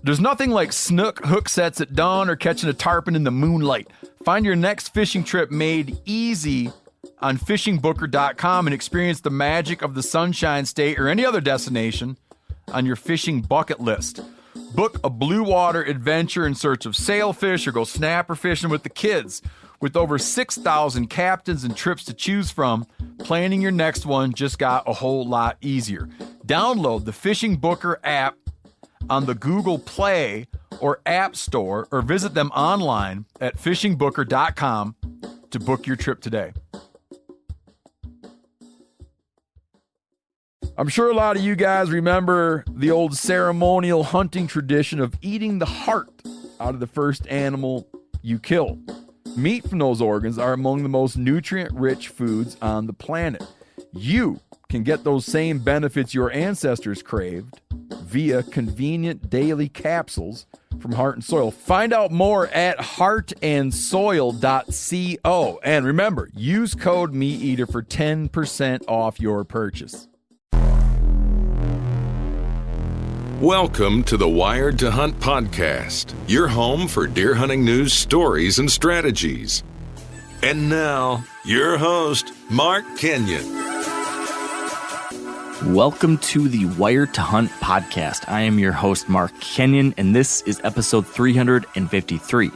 There's nothing like snook hook sets at dawn or catching a tarpon in the moonlight. Find your next fishing trip made easy on fishingbooker.com and experience the magic of the Sunshine State or any other destination on your fishing bucket list. Book a blue water adventure in search of sailfish or go snapper fishing with the kids. With over 6,000 captains and trips to choose from, planning your next one just got a whole lot easier. Download the Fishing Booker app on the Google Play or App Store, or visit them online at fishingbooker.com to book your trip today. I'm sure a lot of you guys remember the old ceremonial hunting tradition of eating the heart out of the first animal you kill. Meat from those organs are among the most nutrient-rich foods on the planet. You can get those same benefits your ancestors craved via convenient daily capsules from Heart and Soil. Find out more at heartandsoil.co. And remember, use code MeatEater for 10% off your purchase. Welcome to the Wired to Hunt podcast, your home for deer hunting news, stories, and strategies. And now, your host, Mark Kenyon. Welcome to the Wired to Hunt podcast. I am your host, Mark Kenyon, and this is episode 353.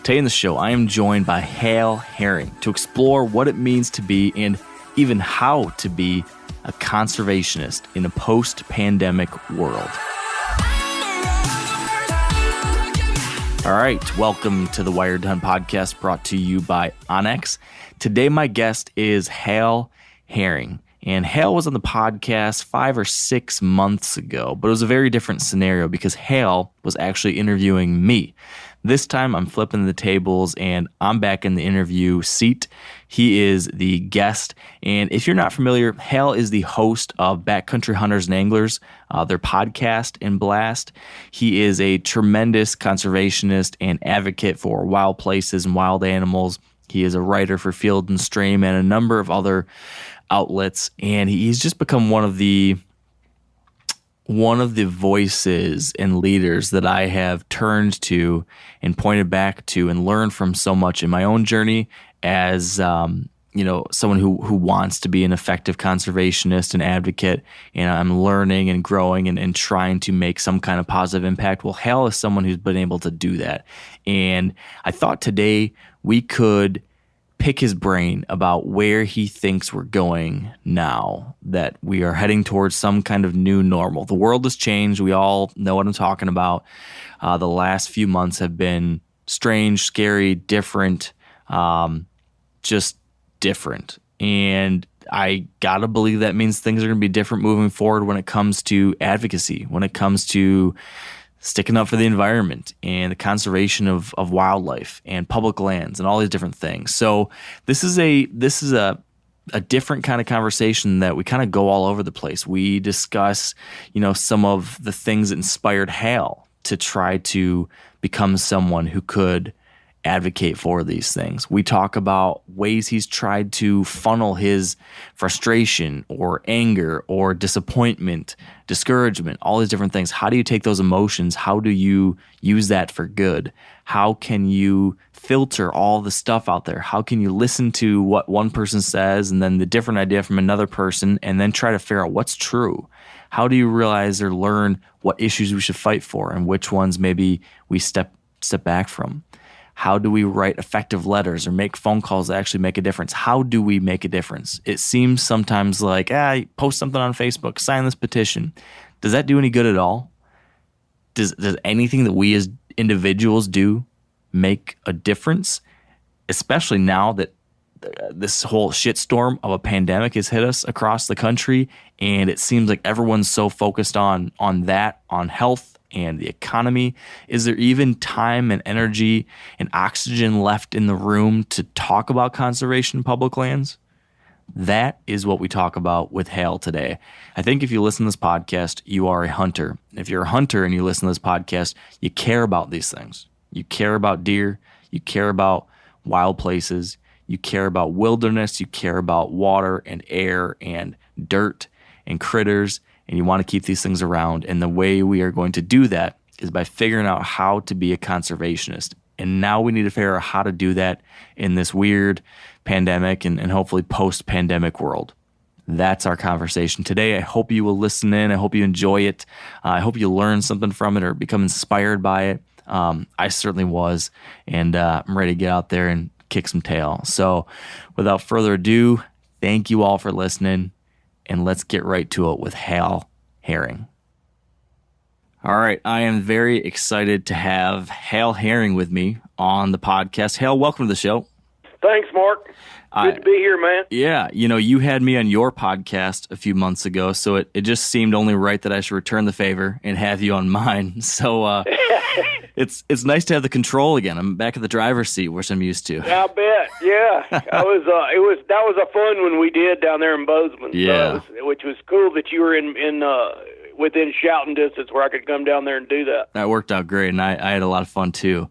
Today in the show, I am joined by Hal Herring to explore what it means to be, and even how to be, a conservationist in a post-pandemic world. All right, welcome to the Wired to Hunt podcast, brought to you by Onyx. Today, my guest is Hal Herring. And Hal was on the podcast 5 or 6 months ago, but it was a very different scenario because Hal was actually interviewing me. This time I'm flipping the tables and I'm back in the interview seat. He is the guest. And if you're not familiar, Hal is the host of Backcountry Hunters and Anglers, their podcast and blast. He is a tremendous conservationist and advocate for wild places and wild animals. He is a writer for Field and Stream and a number of other outlets, and he's just become one of the voices and leaders that I have turned to and pointed back to and learned from so much in my own journey as someone who wants to be an effective conservationist and advocate, and I'm learning and growing and trying to make some kind of positive impact. Well, Hal is someone who's been able to do that, and I thought today we could pick his brain about where he thinks we're going now that we are heading towards some kind of new normal. The world has changed. We all know what I'm talking about. The last few months have been strange, scary, different, just different. And I gotta believe that means things are going to be different moving forward when it comes to advocacy, when it comes to sticking up for the environment and the conservation of wildlife and public lands and all these different things. So this is a different kind of conversation that we kind of go all over the place. We discuss, some of the things that inspired Hal to try to become someone who could advocate for these things. We talk about ways he's tried to funnel his frustration or anger or disappointment, discouragement, all these different things. How do you take those emotions? How do you use that for good? How can you filter all the stuff out there? How can you listen to what one person says and then the different idea from another person and then try to figure out what's true? How do you realize or learn what issues we should fight for and which ones maybe we step back from? How do we write effective letters or make phone calls that actually make a difference? How do we make a difference? It seems sometimes like, post something on Facebook, sign this petition. Does that do any good at all? Does anything that we as individuals do make a difference? Especially now that this whole shitstorm of a pandemic has hit us across the country, and it seems like everyone's so focused on that, on health and the economy. Is there even time and energy and oxygen left in the room to talk about conservation of public lands? That is what we talk about with Hal today. I think if you listen to this podcast, you are a hunter. If you're a hunter and you listen to this podcast, you care about these things. You care about deer. You care about wild places. You care about wilderness. You care about water and air and dirt and critters, and you want to keep these things around. And the way we are going to do that is by figuring out how to be a conservationist. And now we need to figure out how to do that in this weird pandemic and hopefully post-pandemic world. That's our conversation today. I hope you will listen in. I hope you enjoy it. I hope you learn something from it or become inspired by it. I certainly was, and I'm ready to get out there and kick some tail. So without further ado, thank you all for listening, and let's get right to it with Hal Herring. All right, I am very excited to have Hal Herring with me on the podcast. Hal, welcome to the show. Thanks, Mark. Good to be here, man. Yeah, you had me on your podcast a few months ago, so it just seemed only right that I should return the favor and have you on mine. So it's nice to have the control again. I'm back at the driver's seat, which I'm used to. I bet. Yeah, that was a fun one we did down there in Bozeman. Yeah, which was cool that you were in within shouting distance where I could come down there and do that. That worked out great, and I had a lot of fun too.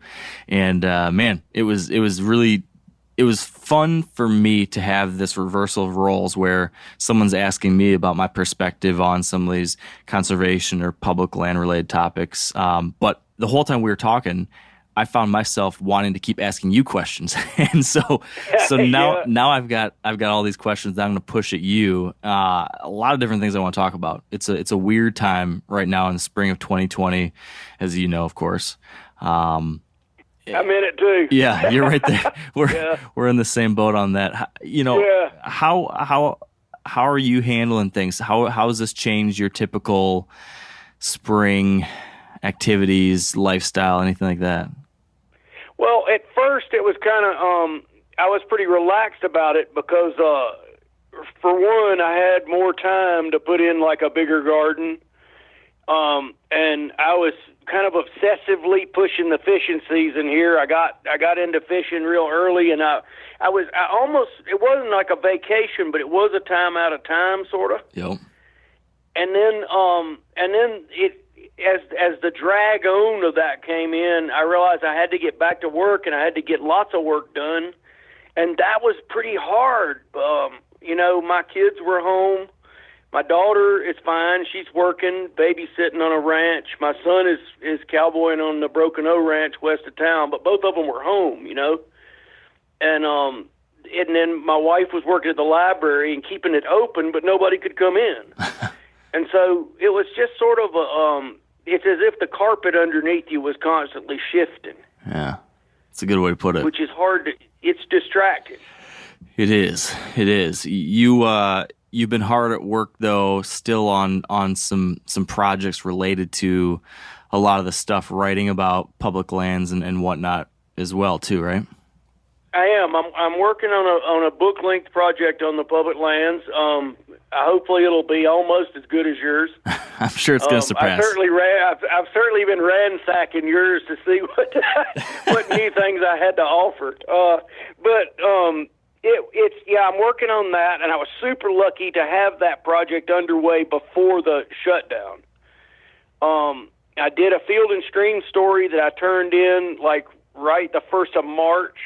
And man, it was fun for me to have this reversal of roles where someone's asking me about my perspective on some of these conservation or public land related topics. But the whole time we were talking, I found myself wanting to keep asking you questions. And so now I've got all these questions that I'm going to push at you. A lot of different things I want to talk about. It's a weird time right now in the spring of 2020, as you know, of course. I'm in it too. Yeah, you're right there. We're in the same boat on that. How are you handling things? How has this changed your typical spring activities, lifestyle, anything like that? Well, at first it was kind of I was pretty relaxed about it because for one, I had more time to put in like a bigger garden, and I was kind of obsessively pushing the fishing season here. I got into fishing real early, and I almost, it wasn't like a vacation, but it was a time out of time sort of. Yep. And then it, as the drag on of that came in, I realized I had to get back to work, and I had to get lots of work done, and that was pretty hard. My kids were home. My daughter is fine. She's working, babysitting on a ranch. My son is cowboying on the Broken O Ranch west of town, but both of them were home, And then my wife was working at the library and keeping it open, but nobody could come in. And so it was just sort of it's as if the carpet underneath you was constantly shifting. Yeah, it's a good way to put it. Which is hard it's distracting. It is. You've been hard at work, though, still on some projects related to a lot of the stuff writing about public lands and whatnot as well, too, right? I am. I'm working on a book-length project on the public lands. Hopefully, it'll be almost as good as yours. I'm sure it's going to surpass. I've certainly been ransacking yours to see what new things I had to offer. I'm working on that, and I was super lucky to have that project underway before the shutdown. I did a Field and Stream story that I turned in right the 1st of March,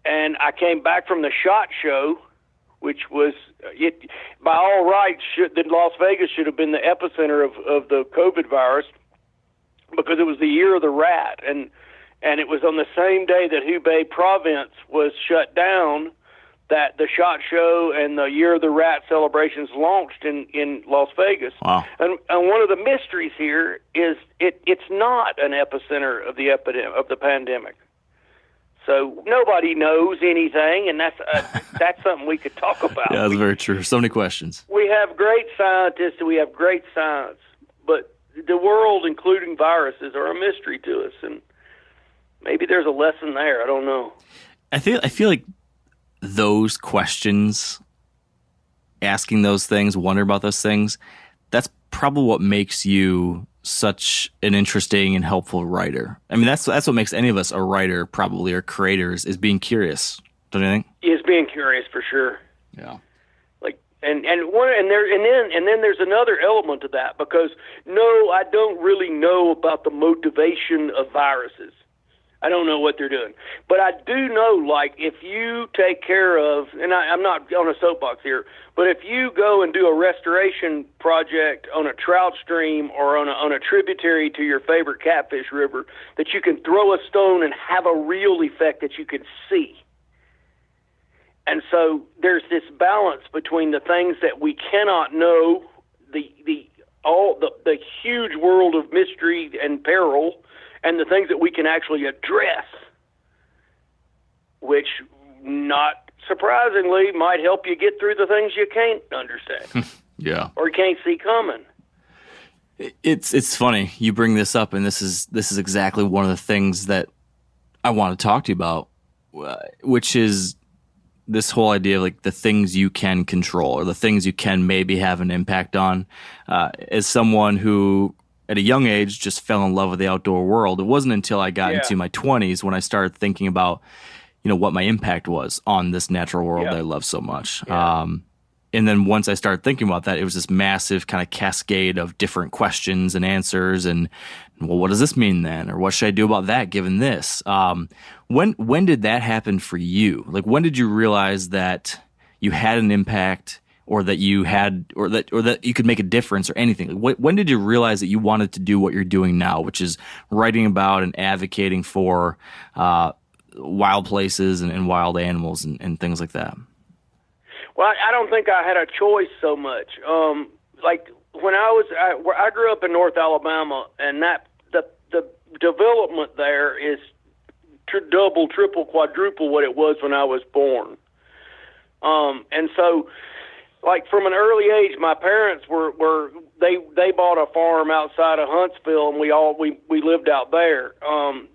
and I came back from the SHOT Show, which was by all rights that Las Vegas should have been the epicenter of the COVID virus because it was the year of the rat, and it was on the same day that Hubei province was shut down that the SHOT Show and the Year of the Rat celebrations launched in Las Vegas. Wow. And one of the mysteries here is it's not an epicenter of the pandemic. So nobody knows anything, and that's something we could talk about. Yeah, that's very true. So many questions. We have great scientists and we have great science, but the world, including viruses, are a mystery to us, and maybe there's a lesson there. I don't know. I feel like those questions, asking those things, wondering about those things, that's probably what makes you such an interesting and helpful writer. I mean, that's what makes any of us a writer, probably, or creators, is being curious. Don't you think? Is being curious for sure. Yeah. And then there's another element to that, because no, I don't really know about the motivation of viruses. I don't know what they're doing. But I do know, like, if you take care of, and I'm not on a soapbox here, but if you go and do a restoration project on a trout stream or on a tributary to your favorite catfish river, that you can throw a stone and have a real effect that you can see. And so there's this balance between the things that we cannot know, the huge world of mystery and peril, and the things that we can actually address, which, not surprisingly, might help you get through the things you can't understand. Yeah. Or you can't see coming. It's funny you bring this up, and this is exactly one of the things that I want to talk to you about, which is this whole idea of like the things you can control or the things you can maybe have an impact on. As someone who at a young age just fell in love with the outdoor world, it wasn't until I got into my 20s when I started thinking about, what my impact was on this natural world that I love so much. Yeah. And then once I started thinking about that, it was this massive kind of cascade of different questions and answers. And, well, what does this mean then? Or what should I do about that given this? When did that happen for you? Like, when did you realize that you had an impact, or that you had, or that you could make a difference, or anything? Like, when did you realize that you wanted to do what you're doing now, which is writing about and advocating for wild places and wild animals and things like that? Well, I don't think I had a choice so much. Like when I grew up in North Alabama, and that the development there is double, triple, quadruple what it was when I was born. And so, like from an early age, my parents they bought a farm outside of Huntsville, and we lived out there.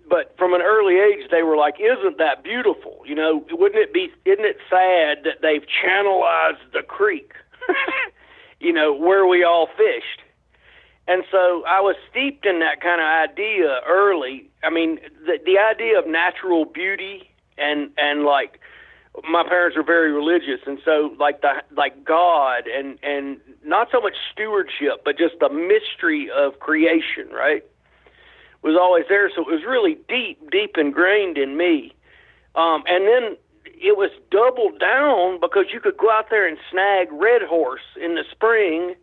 But from an early age, they were like, "Isn't that beautiful? Isn't it sad that they've channelized the creek, where we all fished?" And so I was steeped in that kind of idea early. I mean, the idea of natural beauty and like, my parents were very religious, and so like God and not so much stewardship, but just the mystery of creation, right, was always there. So it was really deep ingrained in me. And then it was doubled down because you could go out there and snag red horse in the spring,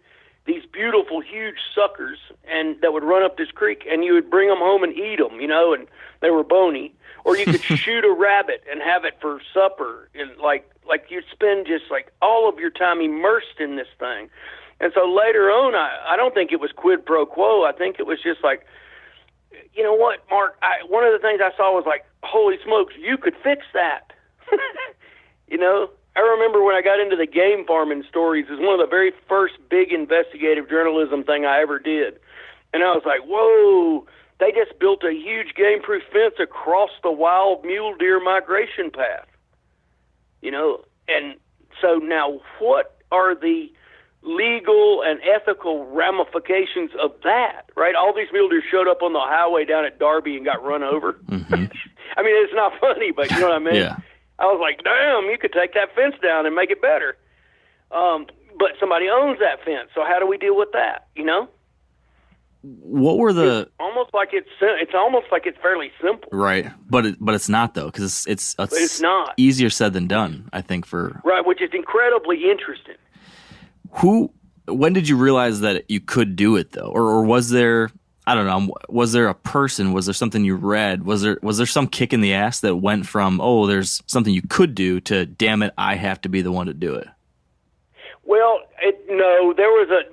these beautiful, huge suckers, and that would run up this creek, and you would bring them home and eat them, and they were bony. Or you could shoot a rabbit and have it for supper, and like you'd spend just like all of your time immersed in this thing. And so later on, I don't think it was quid pro quo. I think it was just like, you know what, Mark? One of the things I saw was like, holy smokes, you could fix that. I remember when I got into the game farming stories, it was one of the very first big investigative journalism thing I ever did. And I was like, whoa, they just built a huge game-proof fence across the wild mule deer migration path. And so now what are the legal and ethical ramifications of that, right? All these mule deer showed up on the highway down at Darby and got run over. Mm-hmm. I mean, it's not funny, but you know what I mean? Yeah. I was like, damn, you could take that fence down and make it better. But somebody owns that fence, so how do we deal with that, What were the... It's almost like it's fairly simple. Right, but it's not, though, because it's not. Easier said than done, I think, for... Right, which is incredibly interesting. When did you realize that you could do it, though? Or was there... I don't know. Was there a person? Was there something you read? Was there some kick in the ass that went from, oh, there's something you could do, to, damn it, I have to be the one to do it? Well,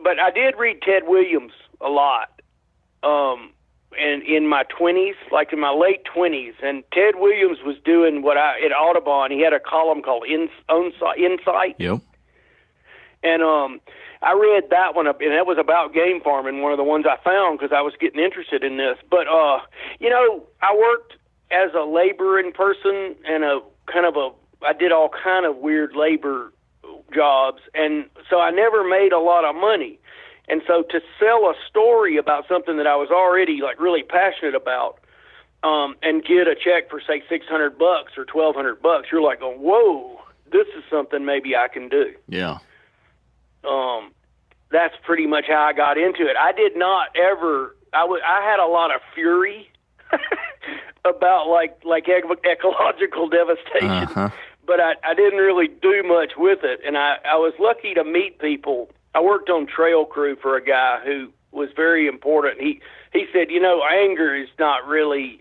but I did read Ted Williams a lot, and in my 20s, like in my late 20s, and Ted Williams was doing at Audubon, he had a column called Insight. Yep. And I read that one, and that was about game farming, one of the ones I found because I was getting interested in this. But, I worked as a laboring person and I did all kind of weird labor jobs, and so I never made a lot of money. And so to sell a story about something that I was already like really passionate about, and get a check for say $600 or $1,200, you're like, oh, whoa, this is something maybe I can do. Yeah. That's pretty much how I got into it. I did not ever. I had a lot of fury about ecological devastation, but I didn't really do much with it. And I was lucky to meet people. I worked on trail crew for a guy who was very important. He said, anger is not really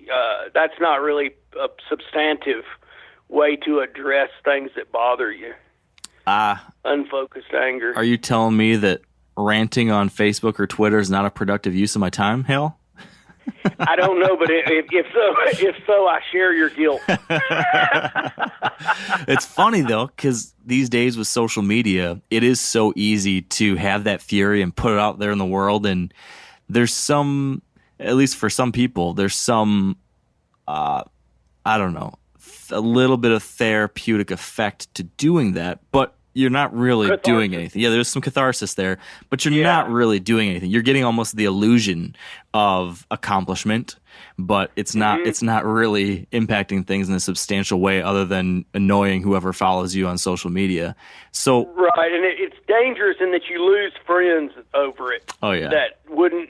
that's not really a substantive way to address things that bother you. Unfocused anger. Are you telling me that ranting on Facebook or Twitter is not a productive use of my time, Hal? I don't know, but if so, I share your guilt. It's funny, though, because these days with social media, it is so easy to have that fury and put it out there in the world. And there's some, at least for some people, there's some, I don't know, a little bit of therapeutic effect to doing that. But you're not really doing anything. Yeah, there's some catharsis there, but you're not really doing anything. You're getting almost the illusion of accomplishment, but it's not it's not really impacting things in a substantial way other than annoying whoever follows you on social media. So right, and it's dangerous in that you lose friends over it. Oh yeah. That wouldn't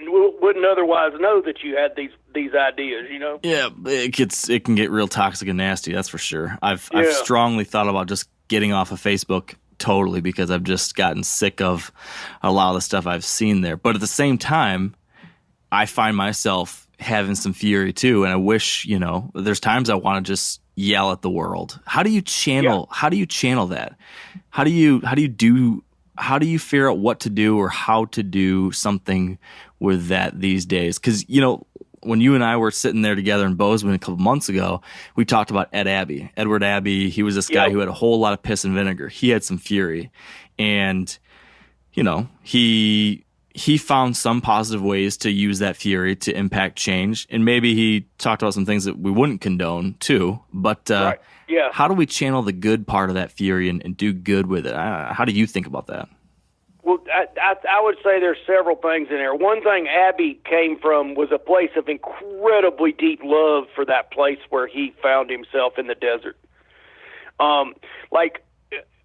otherwise know that you had these ideas, Yeah, it can get real toxic and nasty, that's for sure. I've strongly thought about just getting off of Facebook totally, because I've just gotten sick of a lot of the stuff I've seen there. But at the same time, I find myself having some fury too, and I wish, there's times I want to just yell at the world. How do you channel that? How do you figure out what to do or how to do something with that these days? Because when you and I were sitting there together in Bozeman a couple months ago, we talked about Edward Abbey. He was this guy who had a whole lot of piss and vinegar. He had some fury, and he found some positive ways to use that fury to impact change. And maybe he talked about some things that we wouldn't condone too. But how do we channel the good part of that fury and do good with it? How do you think about that? Well, I would say there's several things in there. One thing Abbey came from was a place of incredibly deep love for that place where he found himself in the desert. Like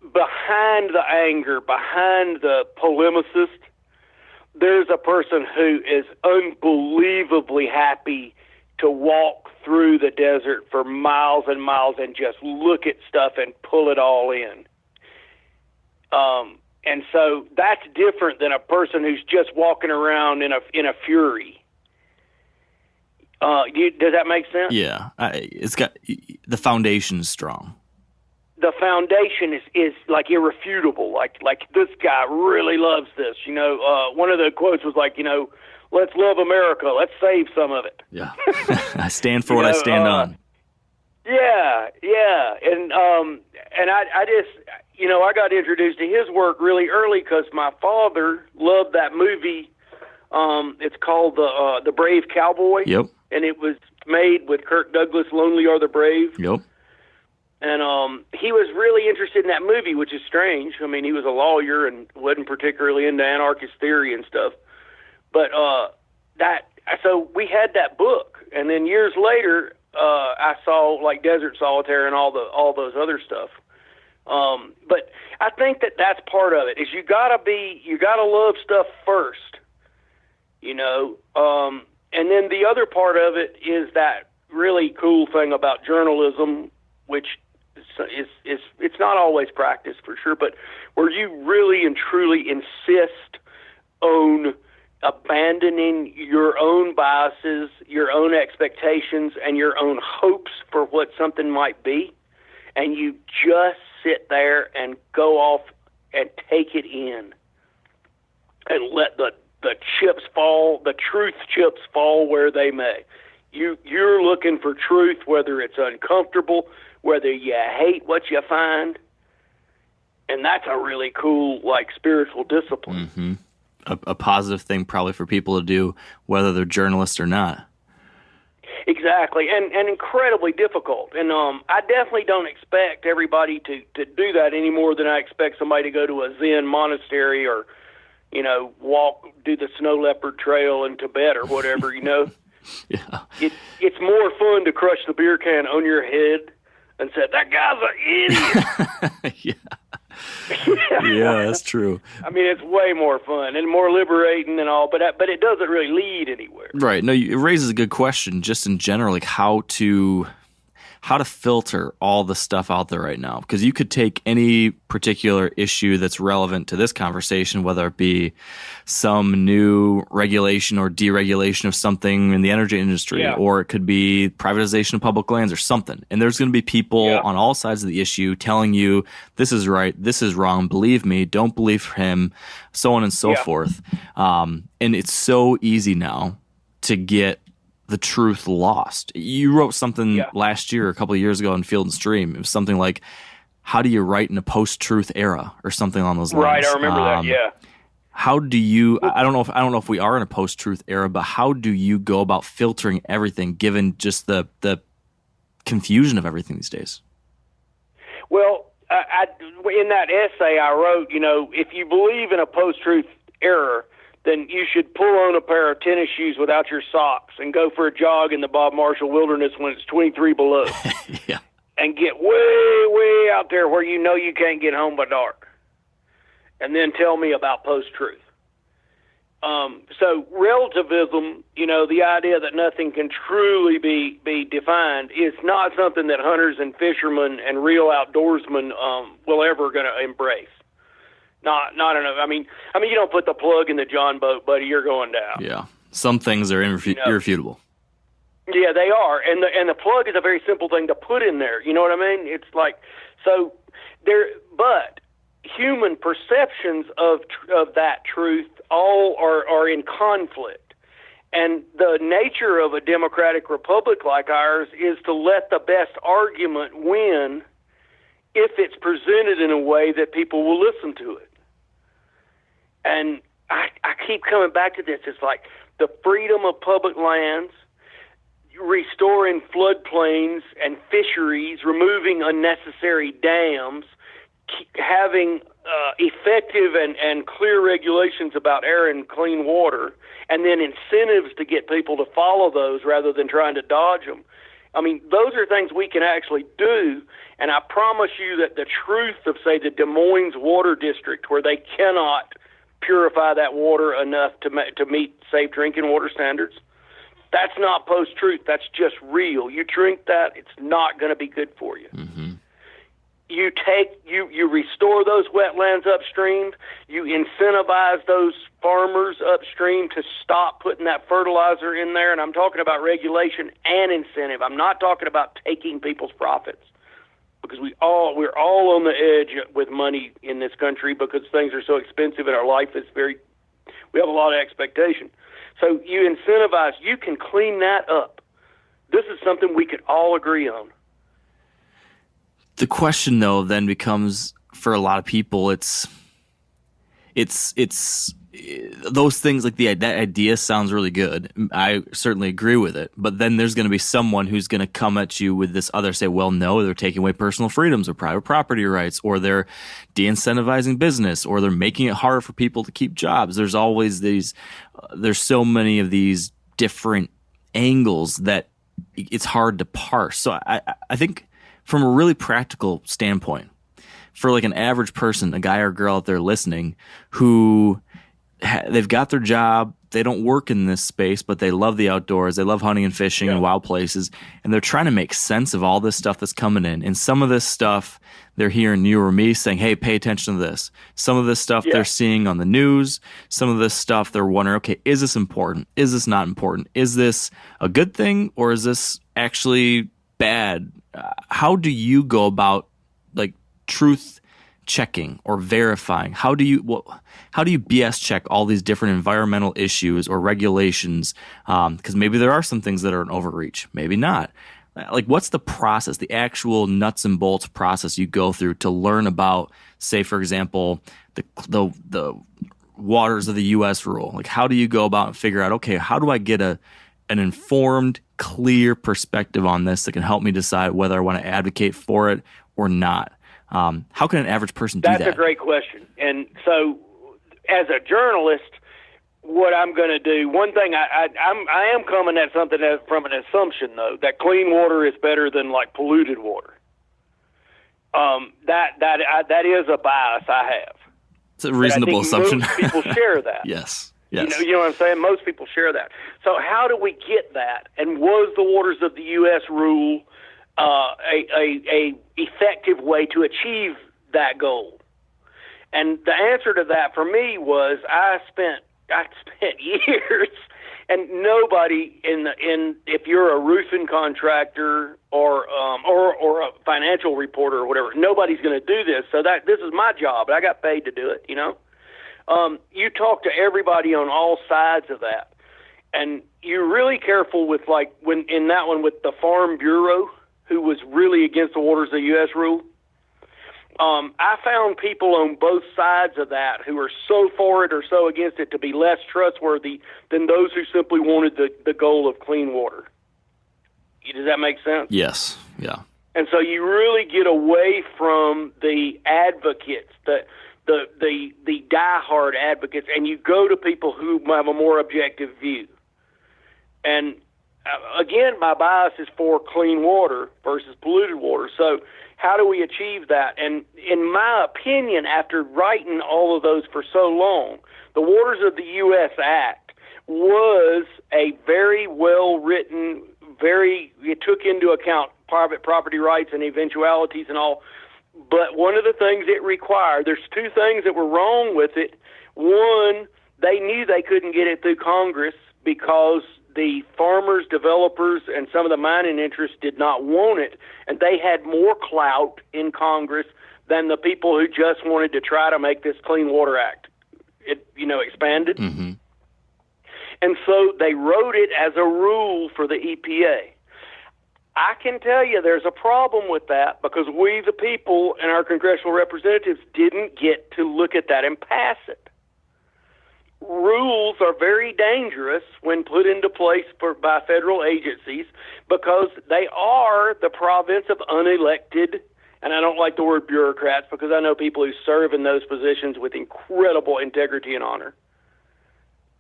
behind the anger, behind the polemicist, there's a person who is unbelievably happy to walk through the desert for miles and miles and just look at stuff and pull it all in. And so that's different than a person who's just walking around in a fury. Does that make sense? Yeah, it's got the foundation is strong. The foundation is like irrefutable. Like this guy really loves this. One of the quotes was like, let's love America. Let's save some of it. Yeah, I stand for what I stand on. Yeah, and I just. I got introduced to his work really early because my father loved that movie. It's called The Brave Cowboy. Yep. And it was made with Kirk Douglas, Lonely Are the Brave. Yep. And he was really interested in that movie, which is strange. I mean, he was a lawyer and wasn't particularly into anarchist theory and stuff. But so we had that book. And then years later, I saw like Desert Solitaire and all those other stuff. But I think that's part of it. Is you gotta love stuff first, and then the other part of it is that really cool thing about journalism, which is it's not always practiced for sure, but where you really and truly insist on abandoning your own biases, your own expectations, and your own hopes for what something might be, and you just sit there and go off and take it in and let the chips fall, the truth chips fall where they may. You're looking for truth, whether it's uncomfortable, whether you hate what you find, and that's a really cool, like, spiritual discipline. Mm-hmm. A positive thing probably for people to do, whether they're journalists or not. Exactly, and incredibly difficult. And I definitely don't expect everybody to do that any more than I expect somebody to go to a Zen monastery or, do the snow leopard trail in Tibet or whatever, Yeah. It's more fun to crush the beer can on your head and say, that guy's an idiot. Yeah. Yeah, that's true. I mean, it's way more fun and more liberating and all, but it doesn't really lead anywhere. Right. No, it raises a good question just in general, like how to filter all the stuff out there right now. Because you could take any particular issue that's relevant to this conversation, whether it be some new regulation or deregulation of something in the energy industry, or it could be privatization of public lands or something. And there's going to be people on all sides of the issue telling you this is right, this is wrong, believe me, don't believe him, so on and so forth. And it's so easy now to get the truth lost. You wrote something last year, a couple of years ago in Field and Stream. It was something like, how do you write in a post-truth era or something along those lines? Right, I remember that, yeah. How do you, I don't know if we are in a post-truth era, but how do you go about filtering everything given just the confusion of everything these days? Well, in that essay I wrote, if you believe in a post-truth era, then you should pull on a pair of tennis shoes without your socks and go for a jog in the Bob Marshall Wilderness when it's 23 below. And get way, way out there where you can't get home by dark. And then tell me about post-truth. So relativism, the idea that nothing can truly be defined is not something that hunters and fishermen and real outdoorsmen will ever going to embrace. Not enough. I mean, you don't put the plug in the John boat, buddy. You're going down. Yeah, some things are irrefutable. Yeah, they are, and the plug is a very simple thing to put in there. You know what I mean? It's like so there, but human perceptions of that truth all are in conflict, and the nature of a democratic republic like ours is to let the best argument win if it's presented in a way that people will listen to it. And I keep coming back to this. It's like the freedom of public lands, restoring floodplains and fisheries, removing unnecessary dams, having effective and clear regulations about air and clean water, and then incentives to get people to follow those rather than trying to dodge them. I mean, those are things we can actually do, and I promise you that the truth of, say, the Des Moines Water District, where they cannot purify that water enough to meet safe drinking water standards, that's not post-truth. That's just real. You drink that, it's not going to be good for you. Mm-hmm. You restore those wetlands upstream. You incentivize those farmers upstream to stop putting that fertilizer in there. And I'm talking about regulation and incentive. I'm not talking about taking people's profits, because we're all on the edge with money in this country because things are so expensive and our life is we have a lot of expectation. So you incentivize, you can clean that up. This is something we could all agree on. The question, though, then becomes, for a lot of people, it's those things, like that idea sounds really good. I certainly agree with it. But then there's going to be someone who's going to come at you with this other, say, well, no, they're taking away personal freedoms or private property rights, or they're de-incentivizing business, or they're making it harder for people to keep jobs. There's always there's so many of these different angles that it's hard to parse. So I think from a really practical standpoint, for like an average person, a guy or girl out there listening who they've got their job, they don't work in this space, but they love the outdoors, they love hunting and fishing and wild places, and they're trying to make sense of all this stuff that's coming in. And some of this stuff they're hearing you or me saying, hey, pay attention to this. Some of this stuff they're seeing on the news, some of this stuff they're wondering, okay, is this important? Is this not important? Is this a good thing, or is this actually bad? How do you go about like truth checking or verifying? How do you BS check all these different environmental issues or regulations? Because maybe there are some things that are an overreach, maybe not. Like, what's the process, the nuts and bolts process you go through to learn about, say, for example, the waters of the U.S. rule? Like, how do you go about and figure out, okay, how do I get an informed, clear perspective on this that can help me decide whether I want to advocate for it or not? How can an average person do that? That's a great question. And so, as a journalist, what I'm going to do, one thing, I am coming at something from an assumption, though, that clean water is better than, like, polluted water. That is a bias I have. It's a reasonable assumption. Most people share that. Yes. You know what I'm saying? Most people share that. So how do we get that? And was the Waters of the U.S. rule a effective way to achieve that goal? And the answer to that for me was I spent years, and nobody if you're a roofing contractor or a financial reporter or whatever, nobody's going to do this. So this is my job. I got paid to do it. You talk to everybody on all sides of that, and you're really careful with when in that one with the Farm Bureau, who was really against the Waters of the U.S. rule. I found people on both sides of that who are so for it or so against it to be less trustworthy than those who simply wanted the goal of clean water. Does that make sense? Yes. Yeah. And so you really get away from the advocates, the diehard advocates, and you go to people who have a more objective view. And again, my bias is for clean water versus polluted water. So how do we achieve that? And in my opinion, after writing all of those for so long, the Waters of the U.S. Act was a very well-written, it took into account private property rights and eventualities and all. But one of the things it required, there's two things that were wrong with it. One, they knew they couldn't get it through Congress because the farmers, developers, and some of the mining interests did not want it, and they had more clout in Congress than the people who just wanted to try to make this Clean Water Act, expanded. Mm-hmm. And so they wrote it as a rule for the EPA. I can tell you there's a problem with that because we, the people, and our congressional representatives didn't get to look at that and pass it. Rules are very dangerous when put into place by federal agencies because they are the province of unelected, and I don't like the word bureaucrats because I know people who serve in those positions with incredible integrity and honor.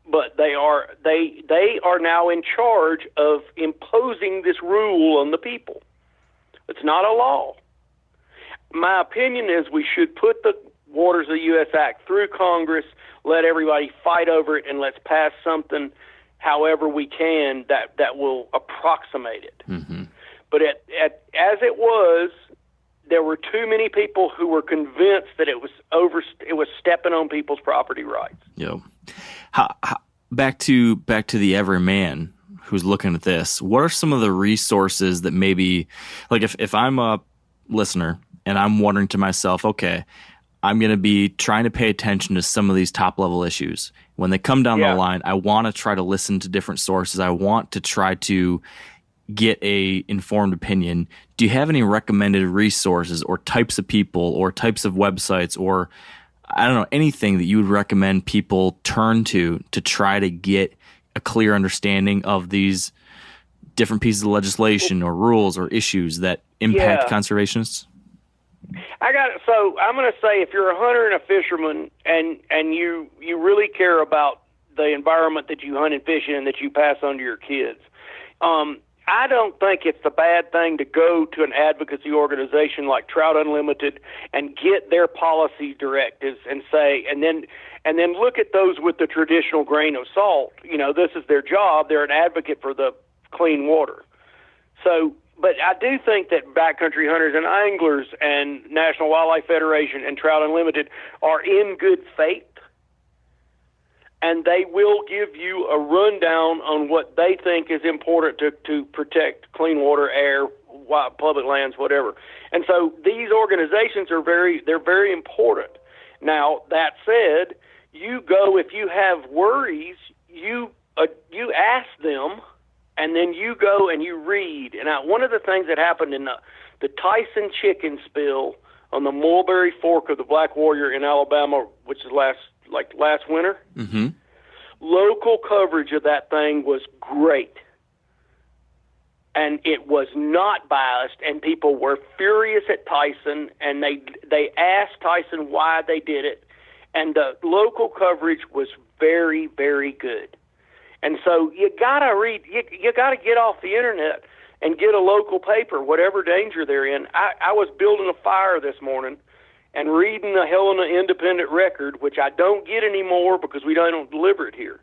But they are now in charge of imposing this rule on the people. It's not a law. My opinion is we should put the Waters of the U.S. Act through Congress, let everybody fight over it, and let's pass something however we can that will approximate it. Mm-hmm. But as it was, there were too many people who were convinced that it was stepping on people's property rights. Yep. Back to the everyman who's looking at this. What are some of the resources that maybe, like if I'm a listener and I'm wondering to myself, okay, I'm going to be trying to pay attention to some of these top level issues. When they come down the line, I want to try to listen to different sources. I want to try to get a informed opinion. Do you have any recommended resources or types of people or types of websites or I don't know, anything that you would recommend people turn to try to get a clear understanding of these different pieces of legislation or rules or issues that impact conservationists? So I'm going to say if you're a hunter and a fisherman and you really care about the environment that you hunt and fish in and that you pass on to your kids, I don't think it's a bad thing to go to an advocacy organization like Trout Unlimited and get their policy directives and say, and then look at those with the traditional grain of salt. This is their job. They're an advocate for the clean water. So, but I do think that backcountry hunters and anglers and National Wildlife Federation and Trout Unlimited are in good faith. And they will give you a rundown on what they think is important to protect clean water, air, public lands, whatever. And so these organizations are very important. Now, that said, you go, if you have worries, you ask them, and then you go and you read. And one of the things that happened in the Tyson chicken spill on the Mulberry Fork of the Black Warrior in Alabama, which is last winter, mm-hmm. Local coverage of that thing was great. And it was not biased, and people were furious at Tyson, and they asked Tyson why they did it, and the local coverage was very, very good. And so you gotta read, you gotta get off the internet and get a local paper, whatever danger they're in. I was building a fire this morning and reading the Helena Independent Record, which I don't get anymore because we don't deliver it here.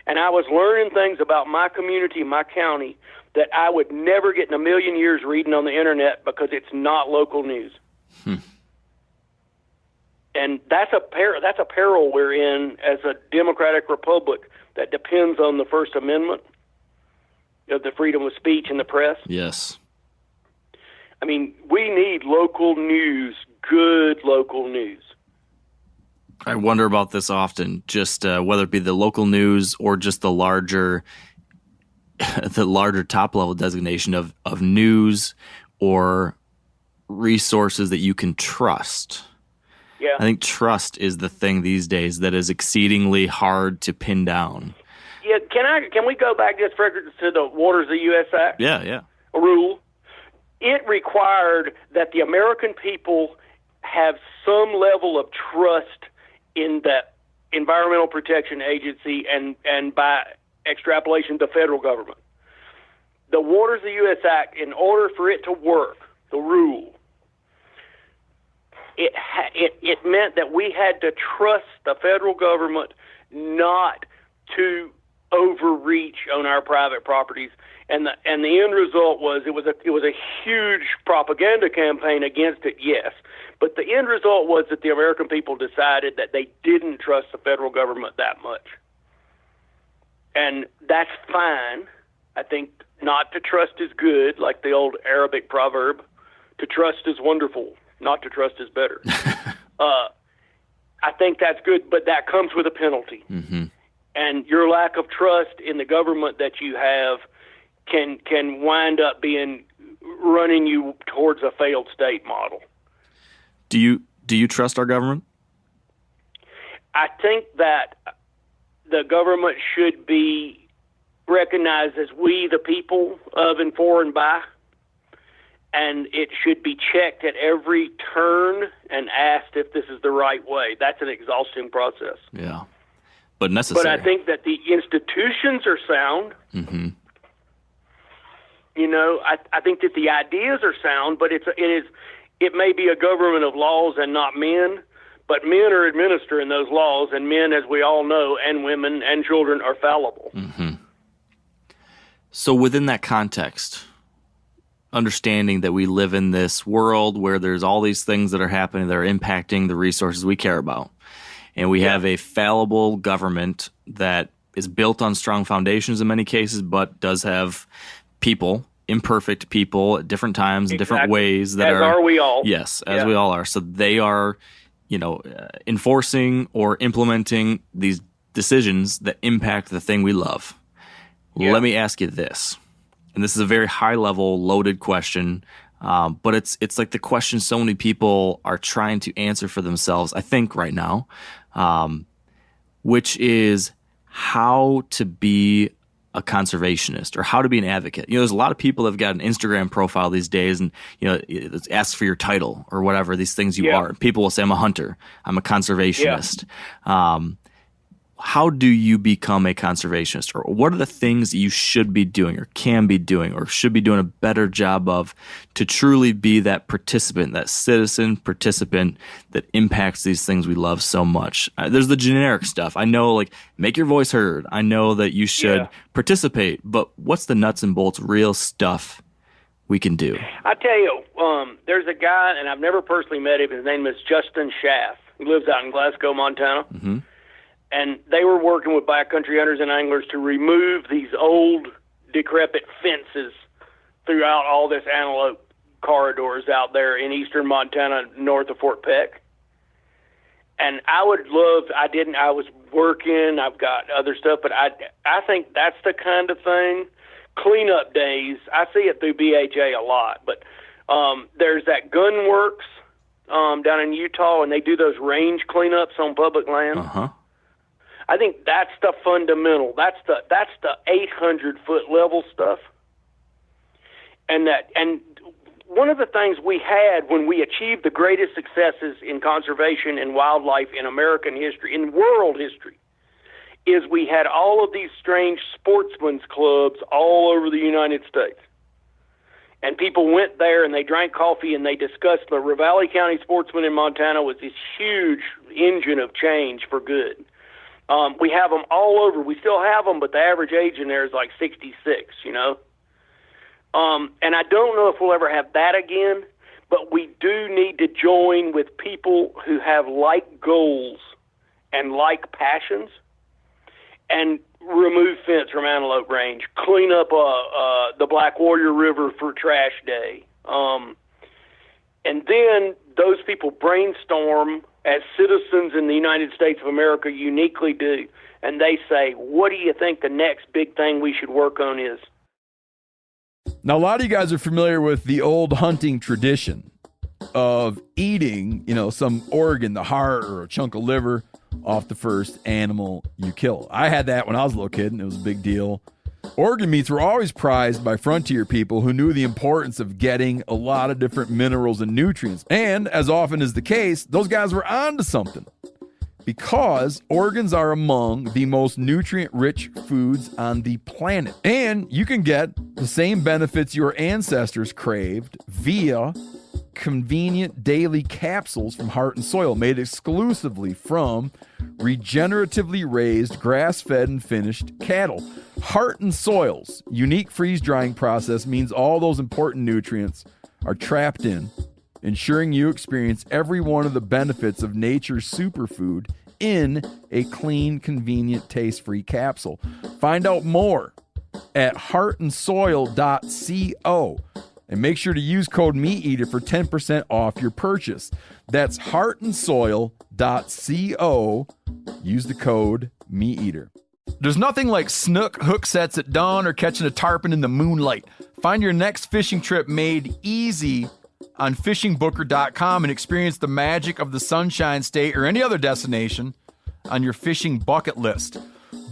And I was learning things about my community, my county, that I would never get in a million years reading on the internet because it's not local news. And that's a peril we're in as a democratic republic that depends on the First Amendment of the freedom of speech and the press. Yes. I mean, we need local news, good local news. I wonder about this often, just whether it be the local news or just the larger top level designation of news or resources that you can trust. Yeah. I think trust is the thing these days that is exceedingly hard to pin down. Yeah, can we go back just for to the Waters of the U.S. Act? Yeah. Rule. It required that the American people have some level of trust in the Environmental Protection Agency and by extrapolation, the federal government. The Waters of the U.S. Act, in order for it to work, the rule, it meant that we had to trust the federal government not to overreach on our private properties, and the end result was it was a huge propaganda campaign against it, yes, but the end result was that the American people decided that they didn't trust the federal government that much, and that's fine. I think not to trust is good, like the old Arabic proverb. To trust is wonderful. Not to trust is better. I think that's good, but that comes with a penalty. Mm-hmm. And your lack of trust in the government that you have can wind up running you towards a failed state model. Do you trust our government? I think that the government should be recognized as we, the people of and for and by, and it should be checked at every turn and asked if this is the right way. That's an exhausting process. Yeah, but necessary. But I think that the institutions are sound. Mm-hmm. You know, I think that the ideas are sound, but it may be a government of laws and not men, but men are administering those laws, and men, as we all know, and women and children are fallible. Mm-hmm. So within that context, understanding that we live in this world where there's all these things that are happening that are impacting the resources we care about, and we have a fallible government that is built on strong foundations in many cases, but does have people, imperfect people at different times in different ways that are we all. Yes, as we all are. So they are, enforcing or implementing these decisions that impact the thing we love. Yeah. Let me ask you this, and this is a very high-level, loaded question, but it's like the question so many people are trying to answer for themselves, I think, right now, which is how to be a conservationist or how to be an advocate. There's a lot of people that have got an Instagram profile these days, and it asks for your title or whatever these things you are. People will say, "I'm a hunter. I'm a conservationist." How do you become a conservationist, or what are the things that you should be doing or can be doing or should be doing a better job of to truly be that participant, that citizen participant that impacts these things we love so much? There's the generic stuff. I know, like, make your voice heard. I know that you should participate, but what's the nuts and bolts, real stuff we can do? I tell you, there's a guy, and I've never personally met him. His name is Justin Schaff. He lives out in Glasgow, Montana. Mm-hmm. And they were working with backcountry hunters and anglers to remove these old, decrepit fences throughout all this antelope corridors out there in eastern Montana, north of Fort Peck. And I was working, I've got other stuff, but I think that's the kind of thing. Cleanup days, I see it through BHA a lot, but there's that Gunworks down in Utah, and they do those range cleanups on public land. Uh-huh. I think that's the fundamental. That's the 800-foot level stuff. And one of the things we had when we achieved the greatest successes in conservation and wildlife in American history, in world history, is we had all of these strange sportsmen's clubs all over the United States. And people went there and they drank coffee and they discussed the Ravalli County Sportsman in Montana was this huge engine of change for good. We have them all over. We still have them, but the average age in there is like 66, you know. And I don't know if we'll ever have that again, but we do need to join with people who have like goals and like passions and remove fence from Antelope Range, clean up the Black Warrior River for trash day. And then those people brainstorm as citizens in the United States of America uniquely do, and they say, what do you think the next big thing we should work on is? Now, a lot of you guys are familiar with the old hunting tradition of eating, some organ, the heart or a chunk of liver off the first animal you kill. I had that when I was a little kid, and it was a big deal. Organ meats were always prized by frontier people who knew the importance of getting a lot of different minerals and nutrients. And as often is the case, those guys were onto something, because organs are among the most nutrient-rich foods on the planet. And you can get the same benefits your ancestors craved via convenient daily capsules from Heart and Soil, made exclusively from regeneratively raised, grass-fed, and finished cattle. Heart and Soil's unique freeze-drying process means all those important nutrients are trapped in, ensuring you experience every one of the benefits of nature's superfood in a clean, convenient, taste-free capsule. Find out more at heartandsoil.co. And make sure to use code MeatEater for 10% off your purchase. That's heartandsoil.co. Use the code MeatEater. There's nothing like snook hook sets at dawn or catching a tarpon in the moonlight. Find your next fishing trip made easy on fishingbooker.com and experience the magic of the Sunshine State or any other destination on your fishing bucket list.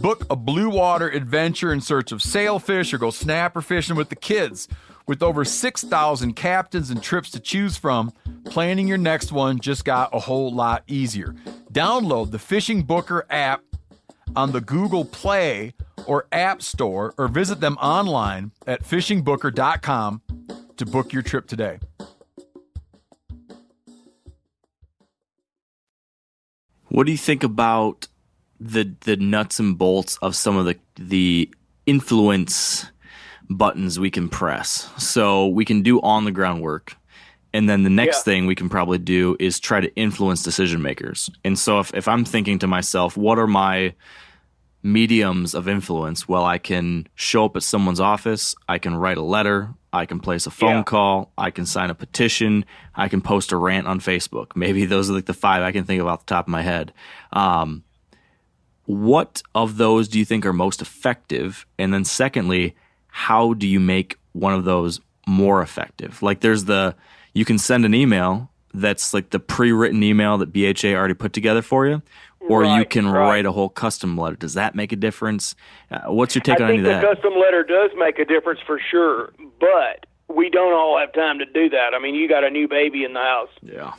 Book a blue water adventure in search of sailfish or go snapper fishing with the kids. With over 6,000 captains and trips to choose from, planning your next one just got a whole lot easier. Download the Fishing Booker app on the Google Play or App Store, or visit them online at fishingbooker.com to book your trip today. What do you think about the nuts and bolts of some of the influence buttons we can press? So we can do on the ground work, and then the next thing we can probably do is try to influence decision makers. And so if I'm thinking to myself, what are my mediums of influence? Well, I can show up at someone's office, I can write a letter, I can place a phone call, I can sign a petition, I can post a rant on Facebook. Maybe those are like the 5 I can think of off the top of my head. What of those do you think are most effective? And then secondly, how do you make one of those more effective? Like you can send an email that's like the pre-written email that BHA already put together for you, or you can write a whole custom letter. Does that make a difference? What's your take on any of that? I think the custom letter does make a difference for sure, but we don't all have time to do that. I mean, you got a new baby in the house. Yeah.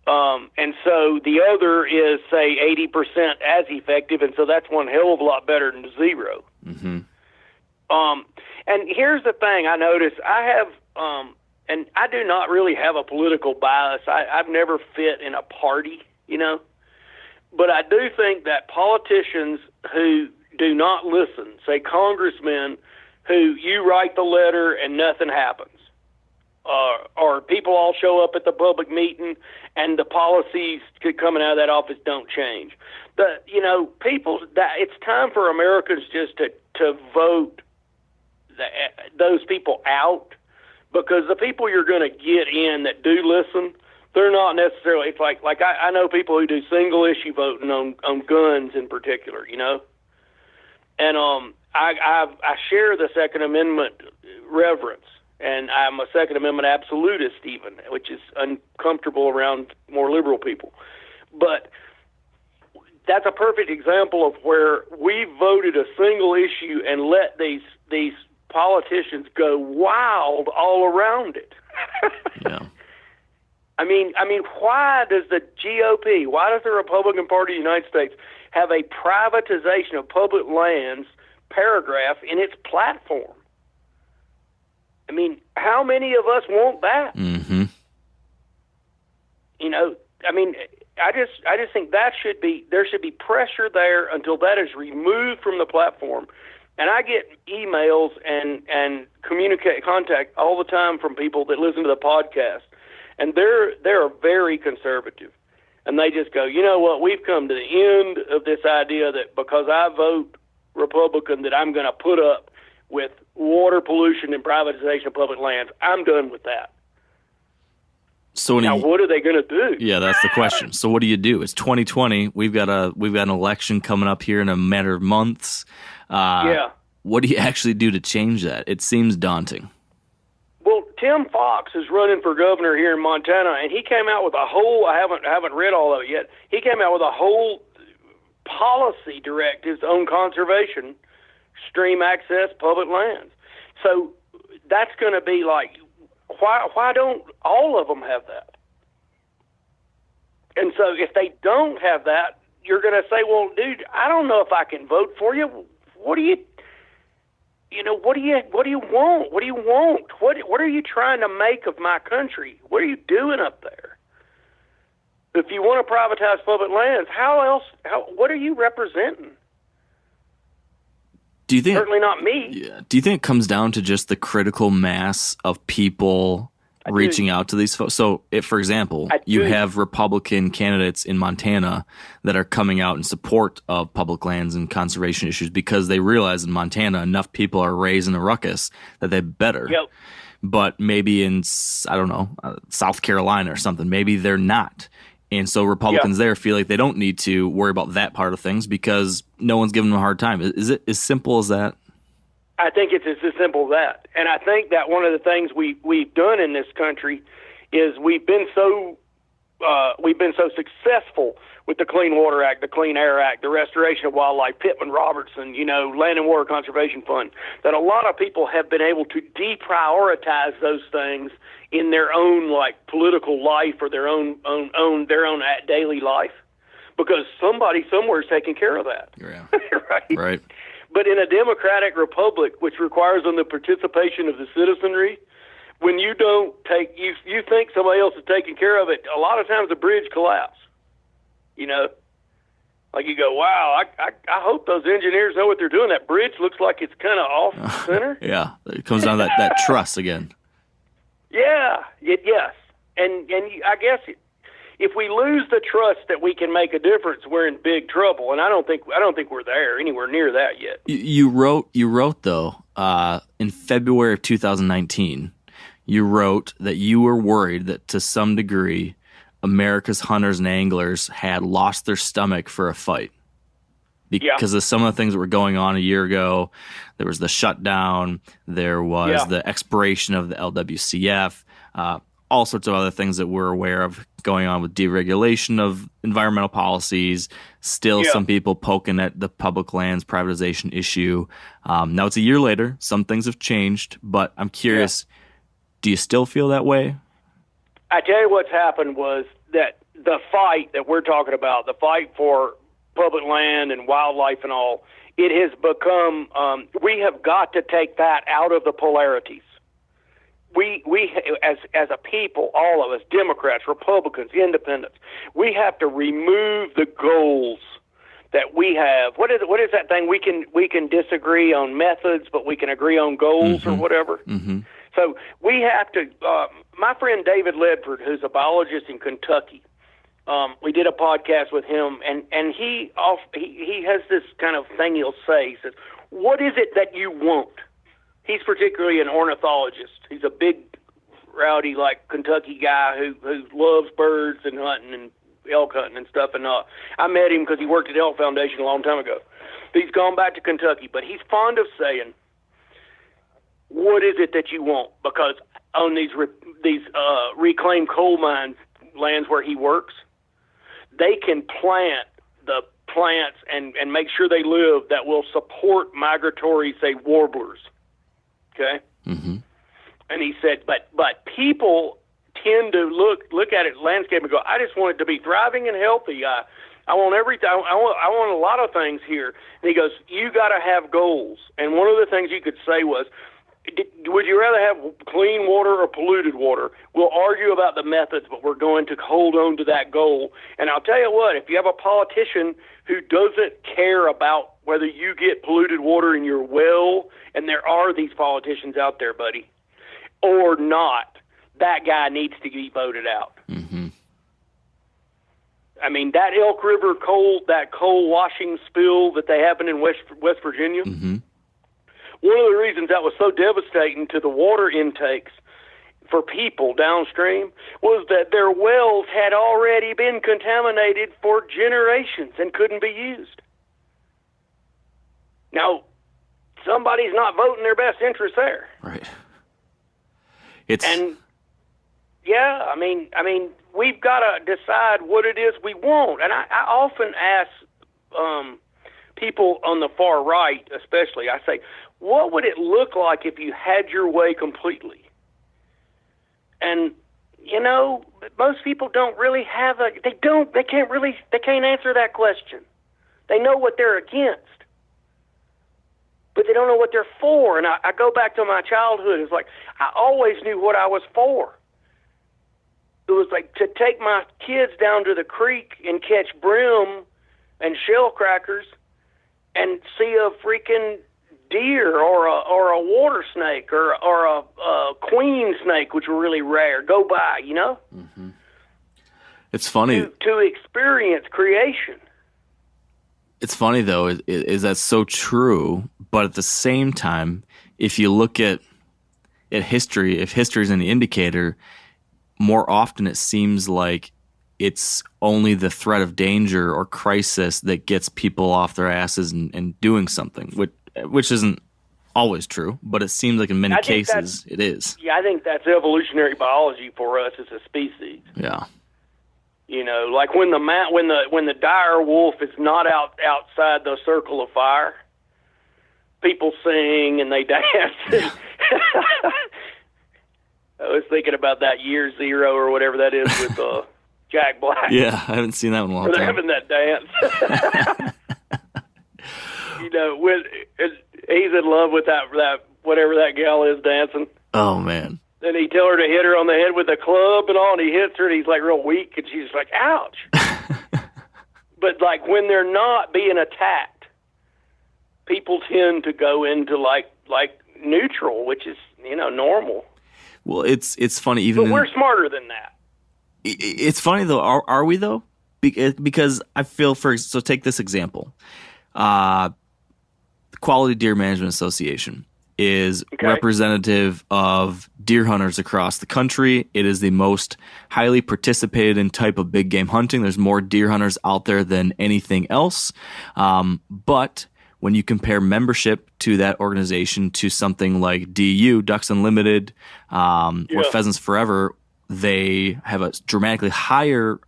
And so the other is, say, 80% as effective, and so that's one hell of a lot better than 0. Mm-hmm. And here's the thing I notice. I have, and I do not really have a political bias. I've never fit in a party, but I do think that politicians who do not listen, say congressmen who you write the letter and nothing happens, or people all show up at the public meeting and the policies coming out of that office don't change. It's time for Americans just to vote those people out, because the people you're going to get in that do listen, they're not necessarily. It's like I know people who do single issue voting on guns in particular, and I share the Second Amendment reverence, and I'm a Second Amendment absolutist even, which is uncomfortable around more liberal people, but that's a perfect example of where we voted a single issue and let these politicians go wild all around it. Yeah. I mean, why does the GOP, why does the Republican Party of the United States have a privatization of public lands paragraph in its platform? I mean, how many of us want that? Mm-hmm. You know, I mean, I just think there should be pressure there until that is removed from the platform. And I get emails and contact all the time from people that listen to the podcast, and they're very conservative, and they just go, you know what, we've come to the end of this idea that because I vote Republican that I'm going to put up with water pollution and privatization of public lands. I'm done with that. So now, what are they going to do? Yeah, that's the question. So what do you do? It's 2020. We've got an election coming up here in a matter of months. Yeah. What do you actually do to change that? It seems daunting. Well, Tim Fox is running for governor here in Montana, and he came out with a whole. I haven't read all of it yet. He came out with a whole policy directives on conservation, stream access, public lands. So that's going to be like, why don't all of them have that? And so if they don't have that, you're going to say, well, dude, I don't know if I can vote for you. What do you want? What do you want? What are you trying to make of my country? What are you doing up there? If you want to privatize public lands, what are you representing? Do you think, certainly not me. Yeah. Do you think it comes down to just the critical mass of people reaching out to these folks? So, for example, you have Republican candidates in Montana that are coming out in support of public lands and conservation issues because they realize in Montana enough people are raising a ruckus that they better. Yep. But maybe in, I don't know, South Carolina or something, maybe they're not. And so Republicans there feel like they don't need to worry about that part of things because no one's giving them a hard time. Is it as simple as that? I think it's as simple as that. And I think that one of the things we've done in this country is we've been so successful with the Clean Water Act, the Clean Air Act, the Restoration of Wildlife, Pittman-Robertson, Land and Water Conservation Fund, that a lot of people have been able to deprioritize those things in their own political life or their own daily life, because somebody somewhere is taking care of that. Yeah. Right. But in a democratic republic, which requires on the participation of the citizenry, when you don't you think somebody else is taking care of it, a lot of times the bridge collapses. Like you go, wow, I hope those engineers know what they're doing. That bridge looks like it's kind of off center. Yeah, it comes down to that trust again. Yeah, yes. And I guess if we lose the trust that we can make a difference, we're in big trouble. And I don't think we're there anywhere near that yet. You wrote though in February of 2019, you wrote that you were worried that to some degree America's hunters and anglers had lost their stomach for a fight because of some of the things that were going on a year ago. There was the shutdown, there was the expiration of the LWCF, all sorts of other things that we're aware of going on with deregulation of environmental policies, still some people poking at the public lands privatization issue. Now it's a year later, some things have changed, but I'm curious, do you still feel that way? I tell you what's happened was that the fight that we're talking about, the fight for public land and wildlife and all, it has become, we have got to take that out of the polarities. We as a people, all of us, Democrats, Republicans, Independents, we have to remove the goals that we have. What is that thing? We can disagree on methods, but we can agree on goals or whatever. Mm-hmm. So we have to. My friend David Ledford, who's a biologist in Kentucky, we did a podcast with him, and he has this kind of thing he'll say. He says, "What is it that you want?" He's particularly an ornithologist. He's a big, rowdy, Kentucky guy who loves birds and hunting and elk hunting and stuff. And I met him because he worked at the Elk Foundation a long time ago. He's gone back to Kentucky, but he's fond of saying, "What is it that you want?" Because on these reclaimed coal mine lands where he works, they can plant the plants and make sure they live that will support migratory, say, warblers. Okay? Mm-hmm. And he said, but people tend to look at it landscape and go, I just want it to be thriving and healthy. I want everything. I want a lot of things here. And he goes, you got to have goals. And one of the things you could say was, would you rather have clean water or polluted water? We'll argue about the methods, but we're going to hold on to that goal. And I'll tell you what, if you have a politician who doesn't care about whether you get polluted water in your well, and there are these politicians out there, buddy, or not, that guy needs to be voted out. Mm-hmm. I mean, that Elk River coal washing spill that they happened in West Virginia, Mm-hmm. one of the reasons that was so devastating to the water intakes for people downstream was that their wells had already been contaminated for generations and couldn't be used. Now, somebody's not voting their best interest there. Right. And yeah, I mean, we've got to decide what it is we want. And I often ask people on the far right, especially, I say, what would it look like if you had your way completely? And, you know, most people don't really have they can't answer that question. They know what they're against, but they don't know what they're for. And I go back to my childhood. It's like, I always knew what I was for. It was like to take my kids down to the creek and catch brim and shell crackers and see a freaking deer or a water snake or a queen snake, which were really rare, go by, you know? Mm-hmm. It's funny. To experience creation. It's funny, though, is that so true, but at the same time, if you look at history, if history is an indicator, more often it seems like it's only the threat of danger or crisis that gets people off their asses and doing something, which isn't always true, but it seems like in many cases it is. Yeah, I think that's evolutionary biology for us as a species. Yeah. You know, like when the dire wolf is not outside the circle of fire, people sing and they dance. I was thinking about that Year Zero or whatever that is with Jack Black. Yeah, I haven't seen that in a long time. They're having that dance. You know, he's in love with that whatever that gal is dancing. Oh, man. Then he tell her to hit her on the head with a club and all, and he hits her, and he's like real weak, and she's like, ouch. But like when they're not being attacked, people tend to go into like neutral, which is, you know, normal. Well, it's funny. But we're smarter than that. It's funny, though. Are we, though? Because I feel, so take this example. The Quality Deer Management Association is representative of deer hunters across the country. It is the most highly participated in type of big game hunting. There's more deer hunters out there than anything else. But when you compare membership to that organization to something like DU, Ducks Unlimited, or Pheasants Forever, they have a dramatically higher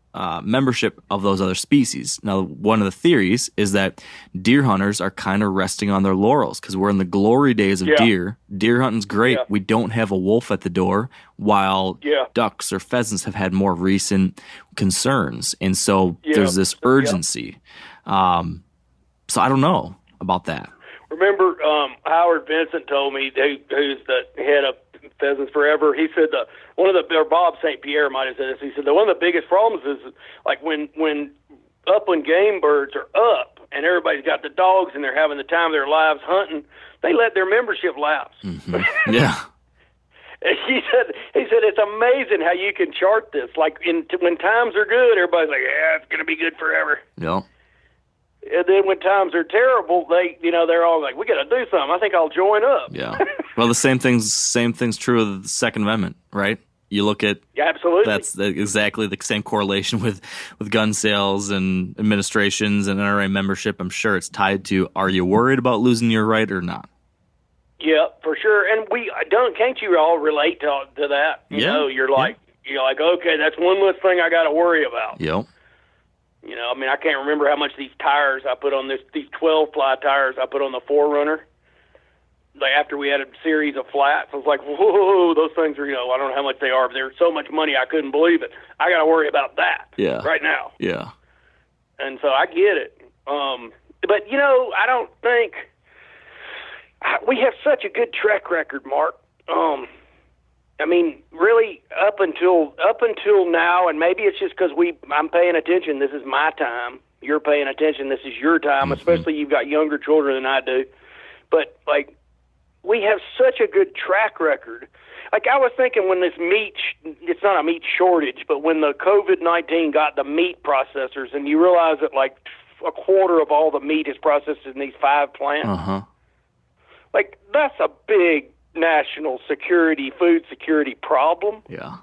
membership of those other species. Now, one of the theories is that deer hunters are kind of resting on their laurels because we're in the glory days of deer. Deer hunting's great. We don't have a wolf at the door, while ducks or pheasants have had more recent concerns. And so there's this urgency. So I don't know about that. Remember, Howard Vincent told me, who's the head of Pheasants Forever, he said or Bob St. Pierre might have said this, he said that one of the biggest problems is like when upland game birds are up and everybody's got the dogs and they're having the time of their lives hunting, they let their membership lapse. Mm-hmm. Yeah. He said it's amazing how you can chart this. Like when times are good, everybody's like, yeah, it's going to be good forever. Yeah. And then when times are terrible, they're all like, we got to do something. I think I'll join up. Yeah. Well, the same thing's true of the Second Amendment, right? You look at absolutely. That's exactly the same correlation with gun sales and administrations and NRA membership. I'm sure it's tied to, are you worried about losing your right or not? Yeah, for sure. And can't you all relate to that? You know, you're like, okay, that's one less thing I got to worry about. Yep. You know, I mean, I can't remember how much these tires I put on these 12-ply tires I put on the 4Runner. Like after we had a series of flats, I was like, whoa, those things are, I don't know how much they are, but they're so much money I couldn't believe it. I got to worry about that right now. Yeah. And so I get it. But, I don't think, We have such a good track record, Mark. I mean, really, up until now, and maybe it's just because I'm paying attention. This is my time. You're paying attention. This is your time. Especially you've got younger children than I do. But like, we have such a good track record. Like I was thinking when this it's not a meat shortage, but when the COVID-19 got the meat processors, and you realize that like a quarter of all the meat is processed in these 5 plants. Like that's a big national security, food security problem. Yeah.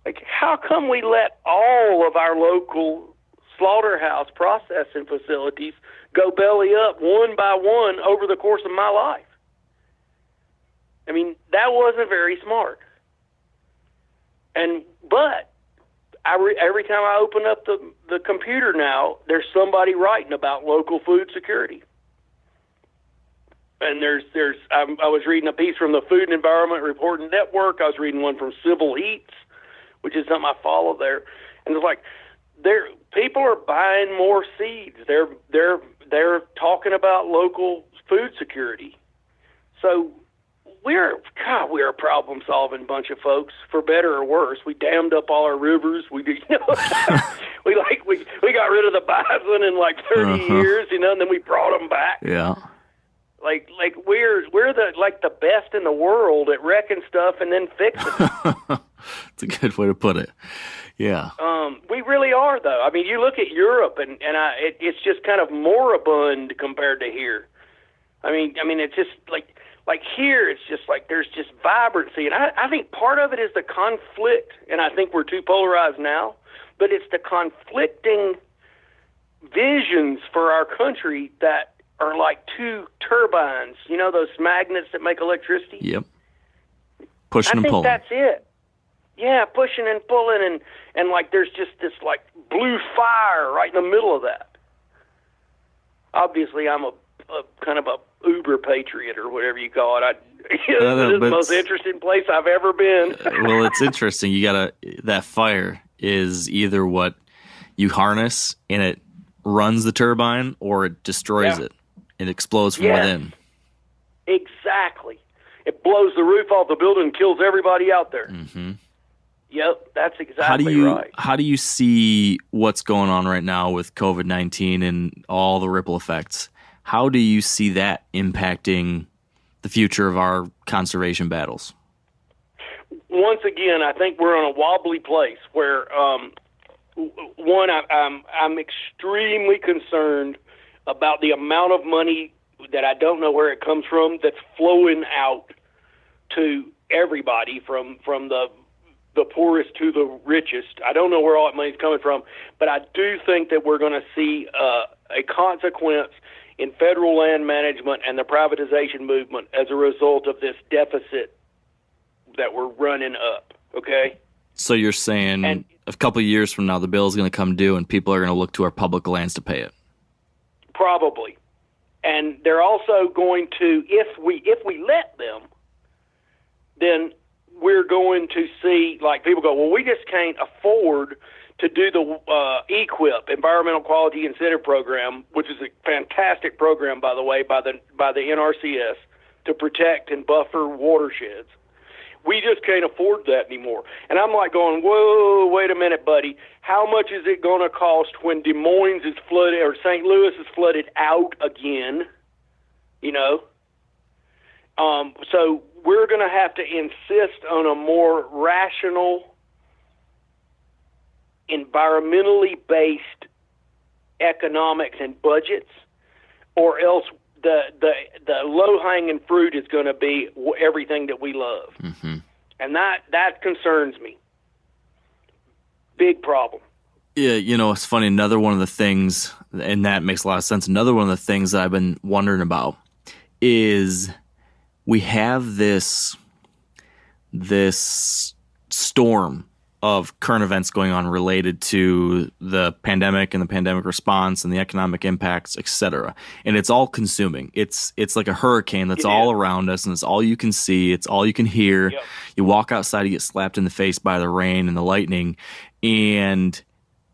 Like, how come we let all of our local slaughterhouse processing facilities go belly up one by one over the course of my life? I mean, that wasn't very smart. But every time I open up the computer now, there's somebody writing about local food security. And I was reading a piece from the Food and Environment Reporting Network. I was reading one from Civil Eats, which is something I follow there. And it's like, people are buying more seeds. They're talking about local food security. So we're a problem-solving bunch of folks, for better or worse. We dammed up all our rivers. We got rid of the bison in like 30 years, and then we brought them back. Yeah. Like we're the best in the world at wrecking stuff and then fixing it. It's a good way to put it. Yeah. We really are, though. I mean, you look at Europe, and it's just kind of moribund compared to here. I mean, it's just like here, it's just like there's just vibrancy, and I think part of it is the conflict, and I think we're too polarized now, but it's the conflicting visions for our country that are like 2 turbines, you know, those magnets that make electricity? Yep. Pushing and pulling. I think that's it. Yeah, pushing and pulling, and like there's just this like blue fire right in the middle of that. Obviously, I'm a kind of a uber patriot or whatever you call it. This is the most interesting place I've ever been. Well, it's interesting. That fire is either what you harness and it runs the turbine, or it destroys it. It explodes from within. Exactly. It blows the roof off the building and kills everybody out there. Mm-hmm. Yep, that's exactly right. How do you see what's going on right now with COVID-19 and all the ripple effects? How do you see that impacting the future of our conservation battles? Once again, I think we're in a wobbly place where, one, I'm extremely concerned about the amount of money that I don't know where it comes from that's flowing out to everybody from the poorest to the richest. I don't know where all that money's coming from, but I do think that we're going to see a consequence in federal land management and the privatization movement as a result of this deficit that we're running up, okay? So you're saying a couple of years from now the bill is going to come due and people are going to look to our public lands to pay it? Probably. And they're also going to, if we let them, then we're going to see, like, people go, well, we just can't afford to do the EQIP, Environmental Quality Incentive Program, which is a fantastic program, by the way, by the NRCS to protect and buffer watersheds. We just can't afford that anymore. And I'm like going, whoa, wait a minute, buddy. How much is it going to cost when Des Moines is flooded or St. Louis is flooded out again? You know? So we're going to have to insist on a more rational, environmentally based economics and budgets, or else the low-hanging fruit is going to be everything that we love. Mm-hmm. And that concerns me. Big problem. Yeah, you know, it's funny. Another one of the things, and that makes a lot of sense, another one of the things that I've been wondering about is we have this storm of current events going on related to the pandemic and the pandemic response and the economic impacts, et cetera. And it's all consuming. It's like a hurricane that's all around us, and it's all you can see. It's all you can hear. Yep. You walk outside, you get slapped in the face by the rain and the lightning. And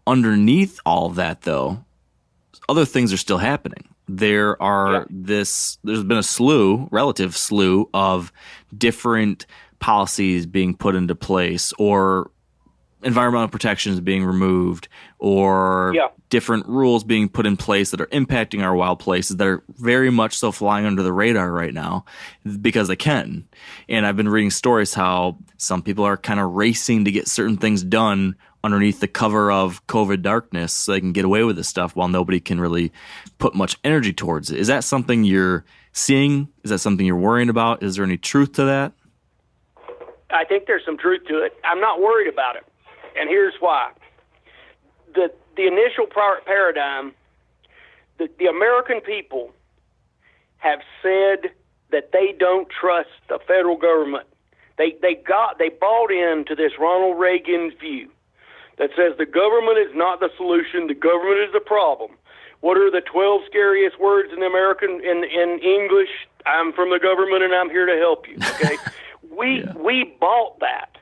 underneath all of that, though, other things are still happening. there's been a relative slew of different policies being put into place, or environmental protections being removed, or different rules being put in place that are impacting our wild places that are very much so flying under the radar right now because they can. And I've been reading stories how some people are kind of racing to get certain things done underneath the cover of COVID darkness so they can get away with this stuff while nobody can really put much energy towards it. Is that something you're seeing? Is that something you're worrying about? Is there any truth to that? I think there's some truth to it. I'm not worried about it. And here's why. The initial paradigm, the American people have said that they don't trust the federal government. They bought into this Ronald Reagan view that says the government is not the solution, the government is the problem. What are the 12 scariest words in in English? I'm from the government and I'm here to help you. Okay, we bought that.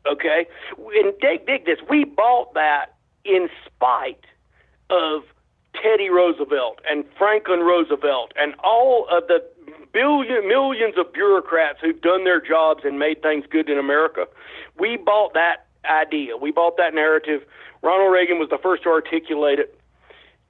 Okay, and dig this. We bought that in spite of Teddy Roosevelt and Franklin Roosevelt and all of the millions of bureaucrats who've done their jobs and made things good in America. We bought that idea. We bought that narrative. Ronald Reagan was the first to articulate it.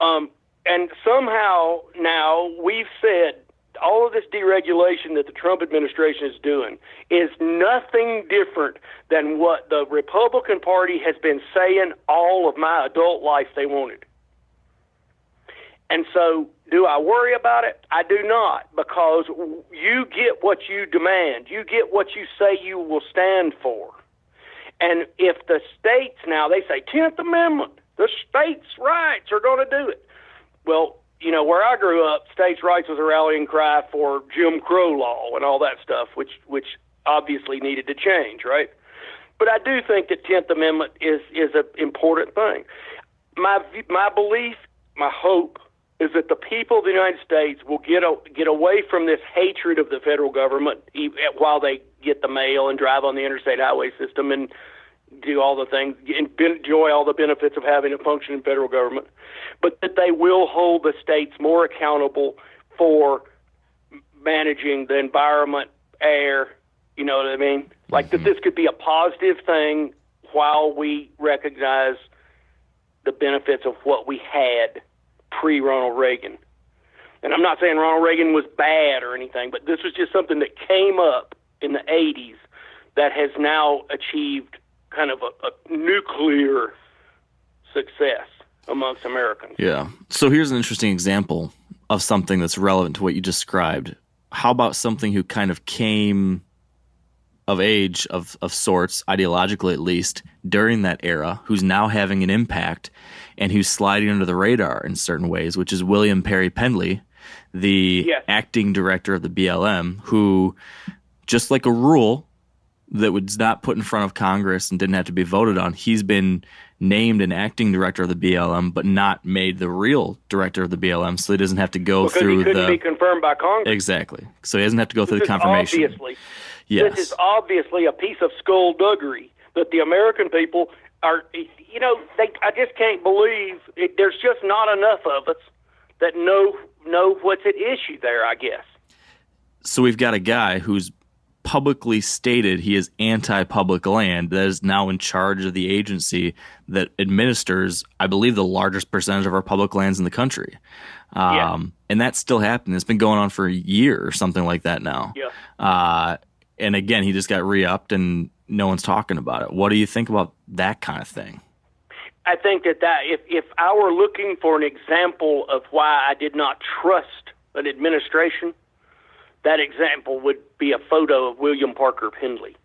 And somehow now we've said all of this deregulation that the Trump administration is doing is nothing different than what the Republican Party has been saying all of my adult life they wanted. And so do I worry about it? I do not, because you get what you demand. You get what you say you will stand for. And if the states now, they say 10th Amendment, the states' rights are going to do it. Well, you know, where I grew up, states' rights was a rallying cry for Jim Crow law and all that stuff, which obviously needed to change, right? But I do think that 10th Amendment is an important thing. My belief, my hope, is that the people of the United States will get away from this hatred of the federal government while they get the mail and drive on the interstate highway system and do all the things, enjoy all the benefits of having a functioning federal government, but that they will hold the states more accountable for managing the environment, air, you know what I mean? Like that this could be a positive thing while we recognize the benefits of what we had pre-Ronald Reagan. And I'm not saying Ronald Reagan was bad or anything, but this was just something that came up in the 80s that has now achieved kind of a nuclear success amongst Americans. Yeah. So here's an interesting example of something that's relevant to what you described. How about something who kind of came of age of sorts, ideologically at least, during that era, who's now having an impact and who's sliding under the radar in certain ways, which is William Perry Pendley, the acting director of the BLM, who, just like a rule that was not put in front of Congress and didn't have to be voted on, he's been named an acting director of the BLM, but not made the real director of the BLM, so he doesn't have to go through he couldn't be confirmed by Congress. Exactly. So he doesn't have to go through the confirmation. This is obviously a piece of skullduggery that the American people are, you know, I just can't believe there's just not enough of us that know what's at issue there, I guess. So we've got a guy who's publicly stated he is anti-public land that is now in charge of the agency that administers, I believe, the largest percentage of our public lands in the country. And that's still happening. It's been going on for a year or something like that now. Yeah. And again, he just got re-upped and no one's talking about it. What do you think about that kind of thing? I think that if I were looking for an example of why I did not trust an administration, that example would be a photo of William Parker Pendley.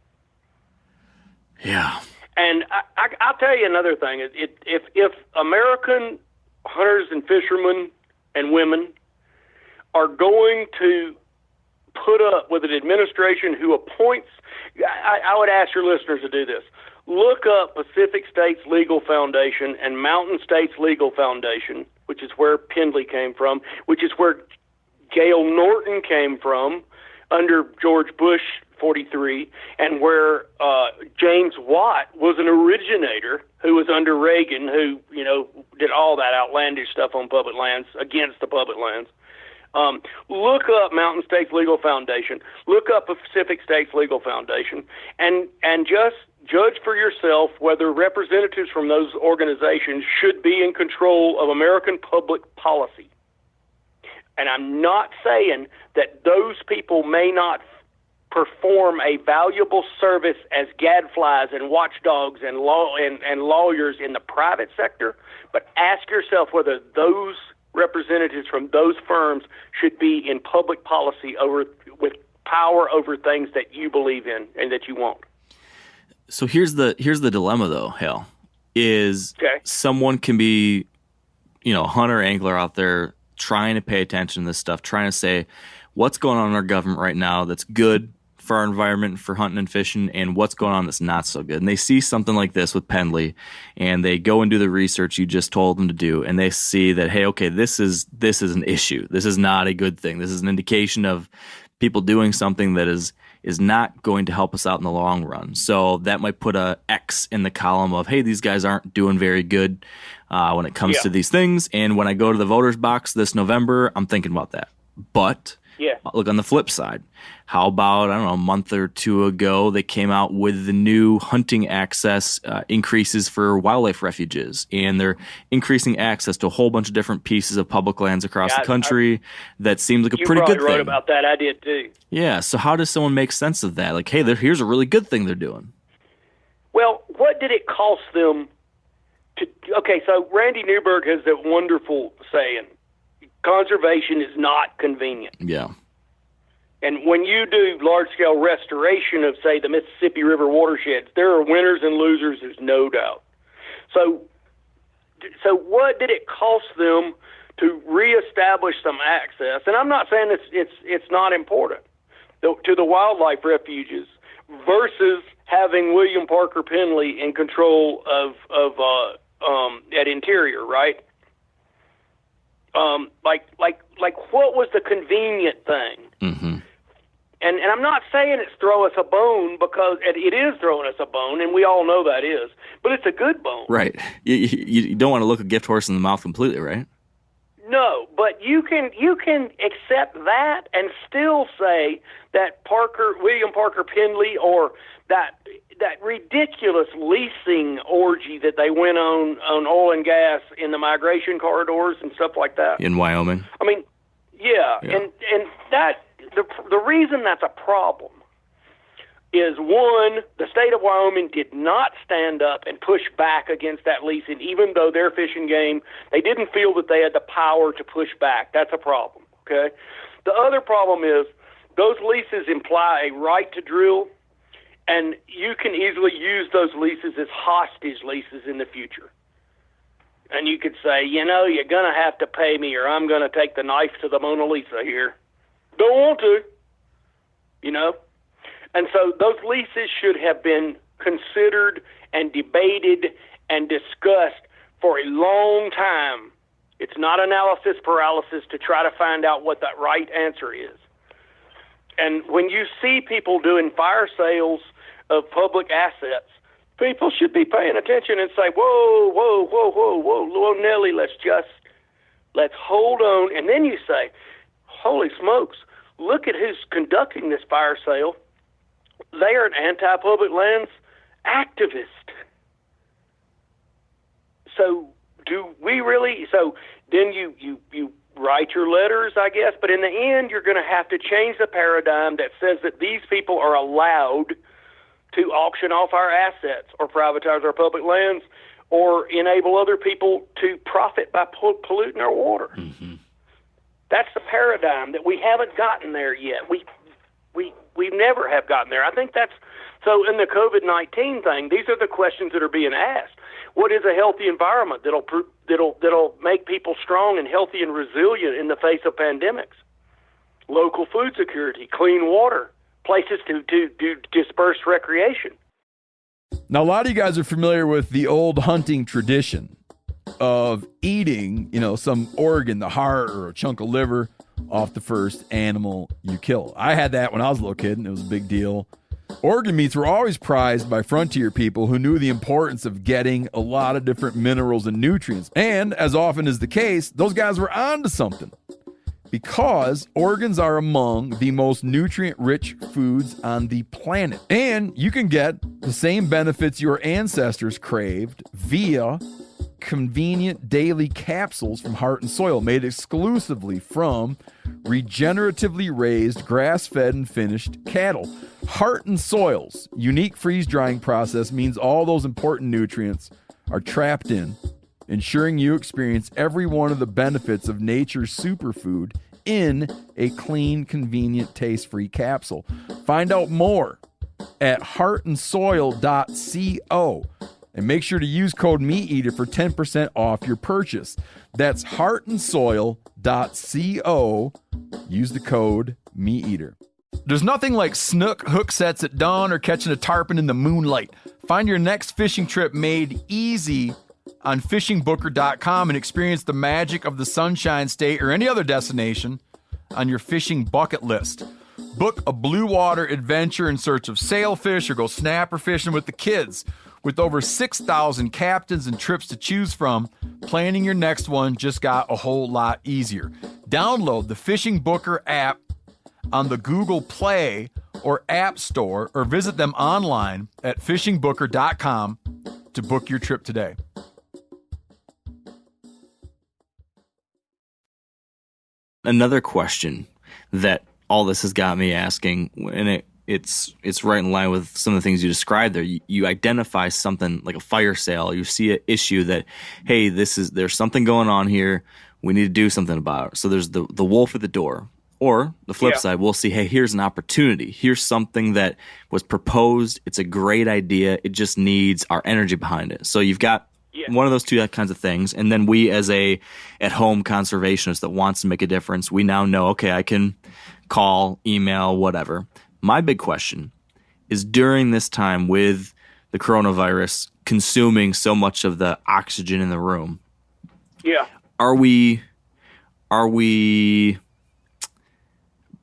Yeah. And I'll tell you another thing. If American hunters and fishermen and women are going to put up with an administration who appoints, I would ask your listeners to do this. Look up Pacific States Legal Foundation and Mountain States Legal Foundation, which is where Pendley came from, which is where Gail Norton came from under George Bush 43, and where James Watt was an originator who was under Reagan, who, did all that outlandish stuff on public lands, against the public lands. Look up Mountain States Legal Foundation. Look up Pacific States Legal Foundation, and just judge for yourself whether representatives from those organizations should be in control of American public policy. And I'm not saying that those people may not perform a valuable service as gadflies and watchdogs and lawyers in the private sector, but ask yourself whether those representatives from those firms should be in public policy with power over things that you believe in and that you want. So here's the dilemma, though, Hal, is someone can be, a hunter angler out there trying to pay attention to this stuff, trying to say what's going on in our government right now that's good for our environment, for hunting and fishing, and what's going on that's not so good. And they see something like this with Pendley, and they go and do the research you just told them to do, and they see that, hey, okay, this is an issue. This is not a good thing. This is an indication of people doing something that is not going to help us out in the long run. So that might put a X in the column of, hey, these guys aren't doing very good when it comes to these things. And when I go to the voters box this November, I'm thinking about that. But look on the flip side. How about, a month or two ago, they came out with the new hunting access increases for wildlife refuges, and they're increasing access to a whole bunch of different pieces of public lands across the country. That seems like a pretty good thing. You wrote about that. I did too. Yeah. So how does someone make sense of that? Like, hey, here's a really good thing they're doing. Well, what did it cost them to? Okay, so Randy Newberg has that wonderful saying: "Conservation is not convenient." Yeah. And when you do large-scale restoration of, say, the Mississippi River watersheds, there are winners and losers, there's no doubt. So what did it cost them to reestablish some access? And I'm not saying it's not important to the wildlife refuges versus having William Parker Pendley in control of at Interior, right? Like what was the convenient thing? Mm-hmm. And I'm not saying it's throw us a bone, because it is throwing us a bone, and we all know that is. But it's a good bone. Right. You don't want to look a gift horse in the mouth completely, right? No, but you can accept that and still say that William Parker Pendley, or that ridiculous leasing orgy that they went on oil and gas in the migration corridors and stuff like that. In Wyoming? I mean, yeah. And that... The reason that's a problem is, one, the state of Wyoming did not stand up and push back against that leasing, even though their fishing game, they didn't feel that they had the power to push back. That's a problem, okay? The other problem is those leases imply a right to drill, and you can easily use those leases as hostage leases in the future. And you could say, you're going to have to pay me, or I'm going to take the knife to the Mona Lisa here. Don't want to, And so those leases should have been considered and debated and discussed for a long time. It's not analysis paralysis to try to find out what that right answer is. And when you see people doing fire sales of public assets, people should be paying attention and say, whoa, Nelly, let's hold on. And then you say, holy smokes, look at who's conducting this fire sale. They are an anti-public lands activist. So do we really? So then you write your letters, I guess, but in the end you're going to have to change the paradigm that says that these people are allowed to auction off our assets or privatize our public lands or enable other people to profit by polluting our water. Mm-hmm. That's the paradigm that we haven't gotten there yet. We never have gotten there. I think that's so. In the COVID-19 thing, these are the questions that are being asked. What is a healthy environment that'll make people strong and healthy and resilient in the face of pandemics? Local food security, clean water, places to do dispersed recreation. Now, a lot of you guys are familiar with the old hunting tradition of eating, some organ, the heart or a chunk of liver, off the first animal you kill. I had that when I was a little kid, and it was a big deal. Organ meats were always prized by frontier people who knew the importance of getting a lot of different minerals and nutrients. And as often is the case, those guys were onto something, because organs are among the most nutrient-rich foods on the planet. And you can get the same benefits your ancestors craved via convenient daily capsules from Heart and Soil, made exclusively from regeneratively raised, grass-fed, and finished cattle. Heart and Soil's unique freeze-drying process means all those important nutrients are trapped in, ensuring you experience every one of the benefits of nature's superfood in a clean, convenient, taste-free capsule. Find out more at heartandsoil.co. And make sure to use code MeatEater for 10% off your purchase. That's heartandsoil.co. Use the code MeatEater. There's nothing like snook hook sets at dawn or catching a tarpon in the moonlight. Find your next fishing trip made easy on fishingbooker.com and experience the magic of the Sunshine State or any other destination on your fishing bucket list. Book a blue water adventure in search of sailfish or go snapper fishing with the kids. With over 6,000 captains and trips to choose from, planning your next one just got a whole lot easier. Download the Fishing Booker app on the Google Play or App Store, or visit them online at fishingbooker.com to book your trip today. Another question that all this has got me asking, and it's right in line with some of the things you described there. You identify something like a fire sale. You see an issue that, hey, there's something going on here. We need to do something about it. So there's the wolf at the door. Or the flip side, we'll see, hey, here's an opportunity. Here's something that was proposed. It's a great idea. It just needs our energy behind it. So you've got one of those two kinds of things. And then we, as a at-home conservationist that wants to make a difference, we now know, okay, I can call, email, whatever. My big question is, during this time with the coronavirus consuming so much of the oxygen in the room, are we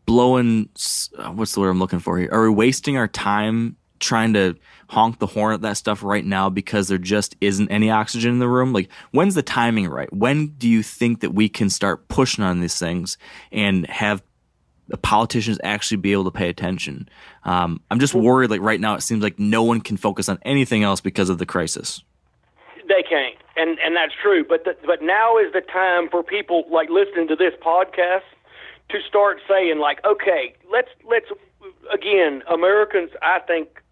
blowing, what's the word I'm looking for here? Are we wasting our time trying to honk the horn at that stuff right now because there just isn't any oxygen in the room? Like, when's the timing right? When do you think that we can start pushing on these things and have the politicians actually be able to pay attention? I'm just worried, like right now it seems like no one can focus on anything else because of the crisis. They can't, and that's true. But now is the time for people like listening to this podcast to start saying, like, okay, let's again, Americans, I think,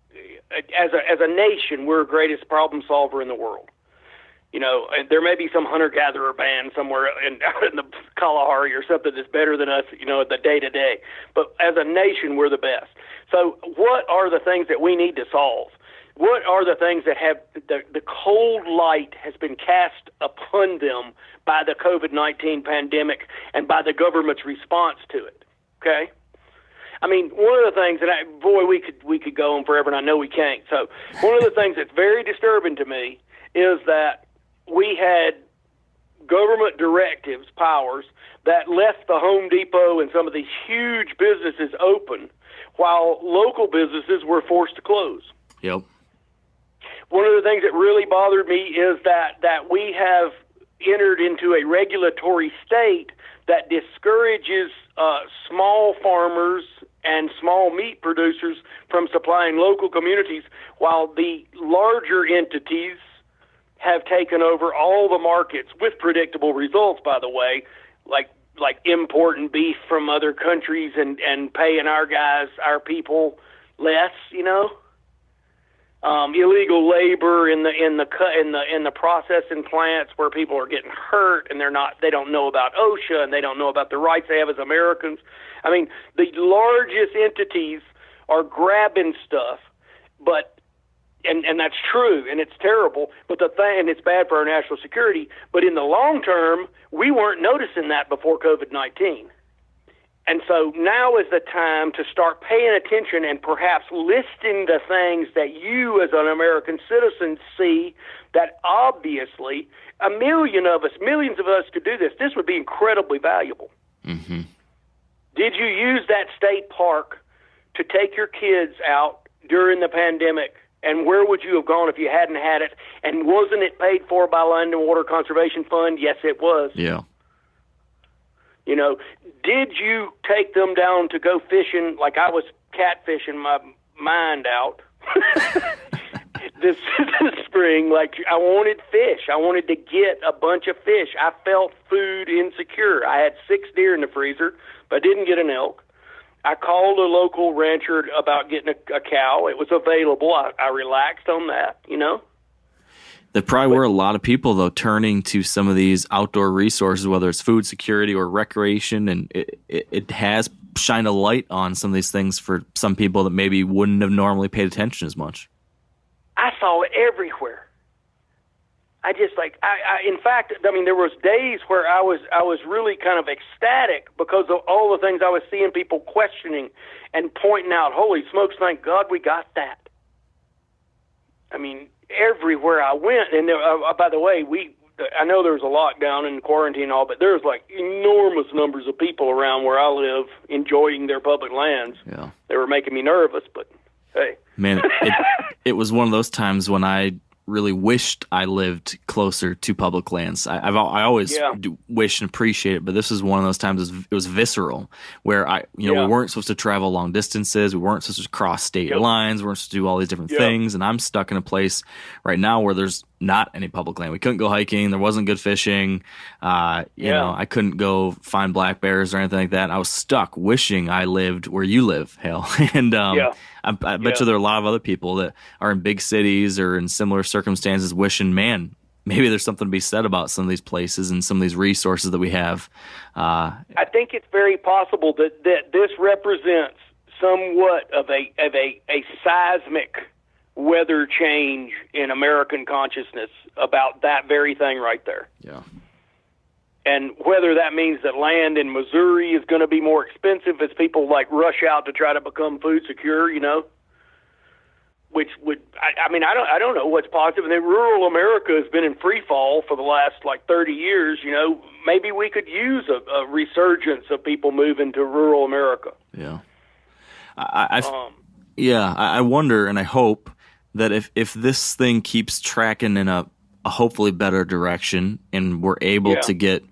as a nation, we're the greatest problem solver in the world. You know, there may be some hunter-gatherer band somewhere in the Kalahari or something that's better than us, you know, the day-to-day. But as a nation, we're the best. So what are the things that we need to solve? What are the things that have the cold light has been cast upon them by the COVID-19 pandemic and by the government's response to it? Okay? I mean, one of the things, and we could go on forever, and I know we can't. So one of the things that's very disturbing to me is that we had government directives, powers, that left the Home Depot and some of these huge businesses open while local businesses were forced to close. Yep. One of the things that really bothered me is that we have entered into a regulatory state that discourages small farmers and small meat producers from supplying local communities, while the larger entities have taken over all the markets with predictable results, by the way, like importing beef from other countries and paying our people less, you know. Illegal labor in the processing plants where people are getting hurt and they don't know about OSHA and they don't know about the rights they have as Americans. I mean, the largest entities are grabbing stuff, and that's true, and it's terrible, and it's bad for our national security. But in the long term, we weren't noticing that before COVID-19. And so now is the time to start paying attention and perhaps listing the things that you as an American citizen see that obviously millions of us could do this. This would be incredibly valuable. Mm-hmm. Did you use that state park to take your kids out during the pandemic? And where would you have gone if you hadn't had it? And wasn't it paid for by Land and Water Conservation Fund? Yes, it was. Yeah. You know, did you take them down to go fishing like I was catfishing my mind out this spring? Like, I wanted fish. I wanted to get a bunch of fish. I felt food insecure. I had 6 deer in the freezer, but didn't get an elk. I called a local rancher about getting a cow. It was available. I relaxed on that, you know. There probably were a lot of people, though, turning to some of these outdoor resources, whether it's food security or recreation, and it has shined a light on some of these things for some people that maybe wouldn't have normally paid attention as much. I saw it everywhere. I just in fact, I mean, there was days where I was really kind of ecstatic because of all the things I was seeing people questioning and pointing out. Holy smokes, thank God we got that. I mean, everywhere I went, and there, by the way, I know there was a lockdown and quarantine and all, but there's like enormous numbers of people around where I live enjoying their public lands. Yeah. They were making me nervous, but hey. Man, it was one of those times when I really wished I lived closer to public lands. I always do wish and appreciate it, but this is one of those times it was visceral, where we weren't supposed to travel long distances, we weren't supposed to cross state lines, we weren't supposed to do all these different things, and I'm stuck in a place right now where there's not any public land. We couldn't go hiking, there wasn't good fishing, you know, I couldn't go find black bears or anything like that. I was stuck wishing I lived where you live, Hal. And I bet you there are a lot of other people that are in big cities or in similar circumstances wishing, man, maybe there's something to be said about some of these places and some of these resources that we have. I think it's very possible that this represents somewhat of a seismic weather change in American consciousness about that very thing right there. Yeah. And whether that means that land in Missouri is going to be more expensive as people like rush out to try to become food secure, you know, which would, I don't know what's positive. And then rural America has been in free fall for the last 30 years, you know, maybe we could use a resurgence of people moving to rural America. Yeah. I wonder and I hope that if this thing keeps tracking in a hopefully better direction and we're able to get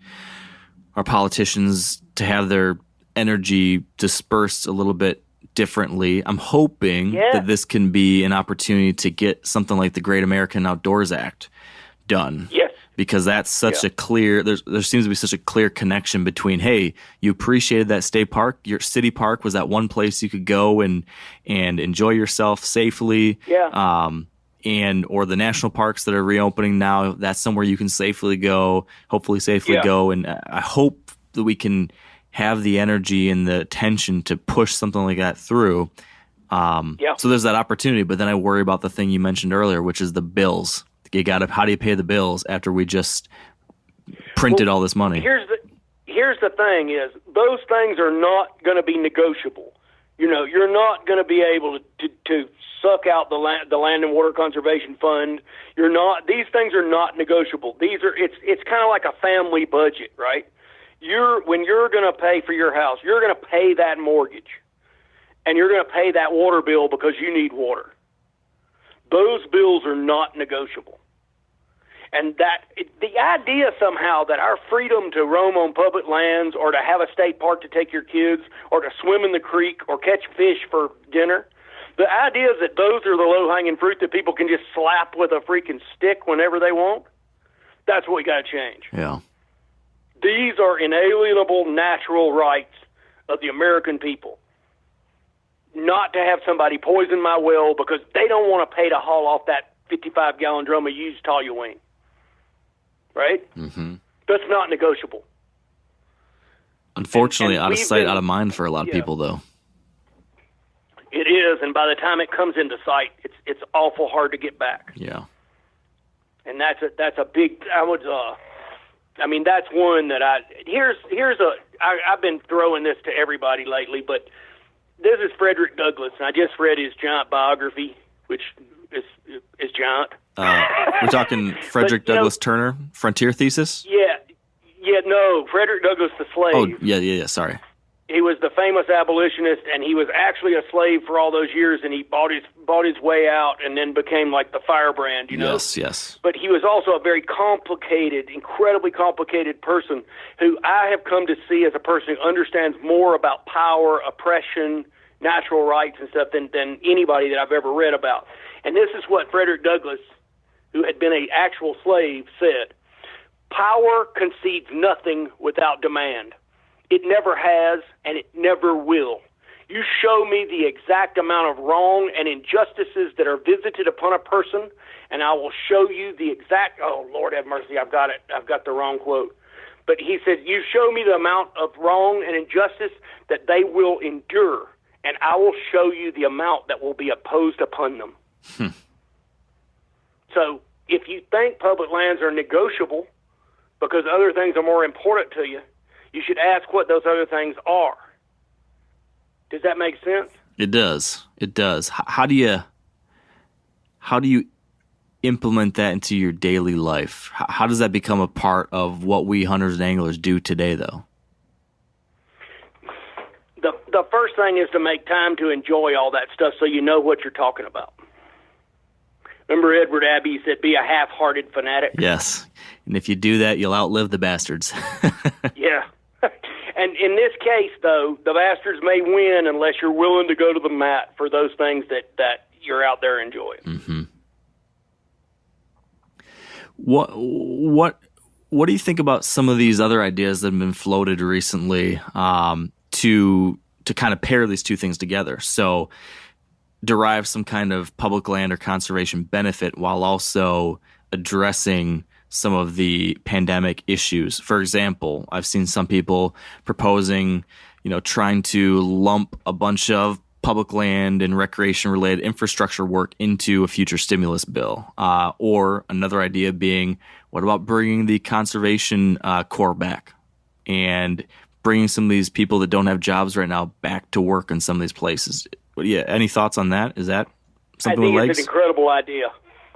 our politicians to have their energy dispersed a little bit differently, I'm hoping that this can be an opportunity to get something like the Great American Outdoors Act done. Yes. Because that's such a clear, there seems to be such a clear connection between, hey, you appreciated that state park, your city park was that one place you could go and enjoy yourself safely. Yeah. Or the national parks that are reopening now, that's somewhere you can safely go, hopefully safely go. And I hope that we can have the energy and the attention to push something like that through. So there's that opportunity, but then I worry about the thing you mentioned earlier, which is the bills. How do you pay the bills after we just printed all this money? Here's the thing is those things are not going to be negotiable. You know, you're not going to be able to suck out the Land and Water Conservation Fund. These things are not negotiable. It's kind of like a family budget, right? When you're going to pay for your house, you're going to pay that mortgage, and you're going to pay that water bill because you need water. Those bills are not negotiable. And the idea somehow that our freedom to roam on public lands or to have a state park to take your kids or to swim in the creek or catch fish for dinner, the idea is that those are the low-hanging fruit that people can just slap with a freaking stick whenever they want, that's what we got to change. Yeah. These are inalienable natural rights of the American people. Not to have somebody poison my well because they don't want to pay to haul off that 55-gallon drum of used toluene. Right? Mm-hmm. That's not negotiable. Unfortunately, out of sight, out of mind for a lot of people, though. It is, and by the time it comes into sight, it's awful hard to get back. Yeah. And that's a big. That's one that I've been throwing this to everybody lately, but this is Frederick Douglass, and I just read his giant biography, which is giant. We're talking Frederick Douglass Turner, Frontier Thesis? No, Frederick Douglass the slave. Oh, yeah, sorry. he was the famous abolitionist, and he was actually a slave for all those years, and he bought his way out and then became like the firebrand, you know? Yes, yes. But he was also a very complicated, incredibly complicated person who I have come to see as a person who understands more about power, oppression, natural rights and stuff than anybody that I've ever read about. And this is what Frederick Douglass, who had been an actual slave, said. Power concedes nothing without demand. It never has, and it never will. You show me the exact amount of wrong and injustices that are visited upon a person, and I will show you the exact, oh, Lord have mercy, I've got it. I've got the wrong quote. But he said, you show me the amount of wrong and injustice that they will endure, and I will show you the amount that will be opposed upon them. So if you think public lands are negotiable because other things are more important to you, you should ask what those other things are. Does that make sense? It does. It does. How do you implement that into your daily life? How does that become a part of what we hunters and anglers do today, though? The first thing is to make time to enjoy all that stuff so you know what you're talking about. Remember Edward Abbey said, be a half-hearted fanatic? Yes. And if you do that, you'll outlive the bastards. Yeah. And in this case, though, the bastards may win unless you're willing to go to the mat for those things that you're out there enjoying. Mm-hmm. What do you think about some of these other ideas that have been floated recently to kind of pair these two things together? So derive some kind of public land or conservation benefit while also addressing some of the pandemic issues. For example, I've seen some people proposing, trying to lump a bunch of public land and recreation-related infrastructure work into a future stimulus bill. Or another idea being, what about bringing the conservation corps back and bringing some of these people that don't have jobs right now back to work in some of these places? Any thoughts on that? Is that something with legs? I think it's an incredible idea,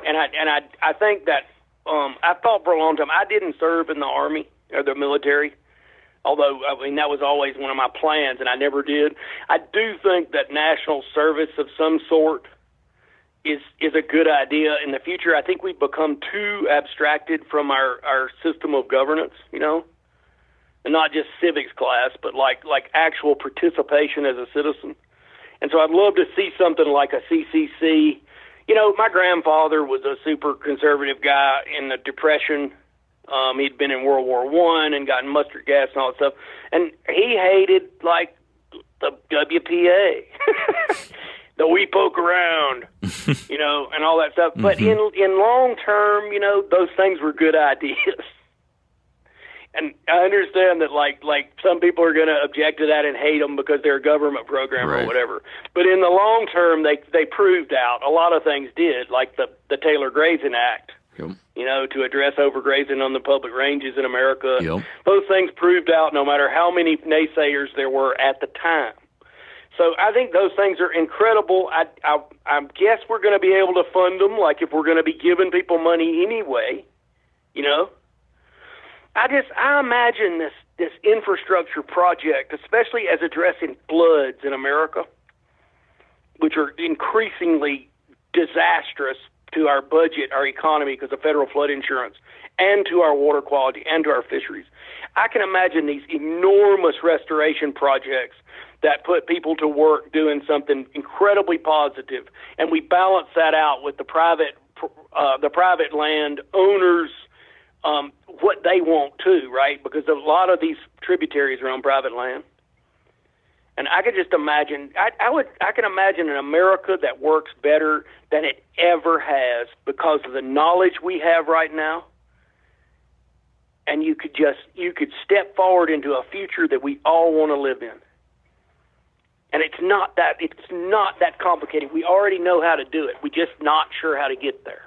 and I think that I thought for a long time. I didn't serve in the Army or the military, although that was always one of my plans, and I never did. I do think that national service of some sort is a good idea in the future. I think we've become too abstracted from our system of governance, and not just civics class, but like actual participation as a citizen. And so I'd love to see something like a CCC. My grandfather was a super conservative guy in the Depression. He'd been in World War I and gotten mustard gas and all that stuff. And he hated, the WPA, the We Poke Around, and all that stuff. Mm-hmm. But in long term, those things were good ideas. And I understand that, like some people are going to object to that and hate them because they're a government program or whatever. But in the long term, they proved out. A lot of things did, like the Taylor Grazing Act, to address overgrazing on the public ranges in America. Yep. Those things proved out no matter how many naysayers there were at the time. So I think those things are incredible. I guess we're going to be able to fund them, like if we're going to be giving people money anyway, I imagine this infrastructure project, especially as addressing floods in America, which are increasingly disastrous to our budget, our economy, because of federal flood insurance, and to our water quality and to our fisheries. I can imagine these enormous restoration projects that put people to work doing something incredibly positive, and we balance that out with the private land owners. What they want too, right? Because a lot of these tributaries are on private land, and I could just imagine. I can imagine an America that works better than it ever has because of the knowledge we have right now. And you could step forward into a future that we all want to live in. And it's not that complicated. We already know how to do it. We're just not sure how to get there.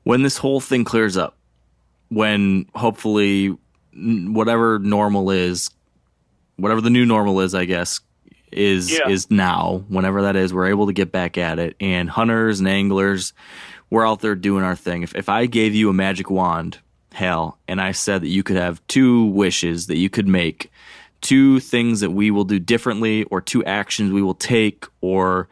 When this whole thing clears up, when hopefully whatever the new normal is, I guess, is now, whenever that is, we're able to get back at it. And hunters and anglers, we're out there doing our thing. If I gave you a magic wand, Hal, and I said that you could have 2 wishes that you could make 2 things that we will do differently, or 2 actions we will take, or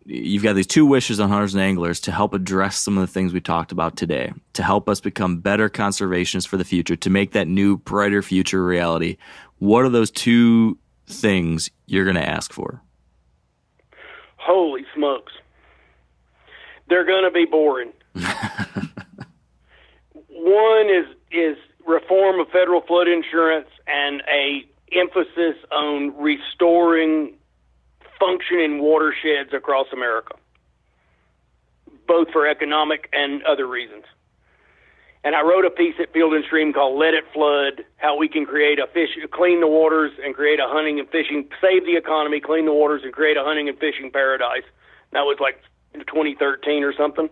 you've got these 2 wishes on hunters and anglers to help address some of the things we talked about today, to help us become better conservationists for the future, to make that new, brighter future reality. What are those 2 things you're going to ask for? Holy smokes. They're going to be boring. One is reform of federal flood insurance and a emphasis on restoring functioning watersheds across America, both for economic and other reasons. And I wrote a piece at Field and Stream called Let It Flood, how we can create clean the waters and create a hunting and fishing, save the economy, clean the waters and create a hunting and fishing paradise. That was like 2013 or something.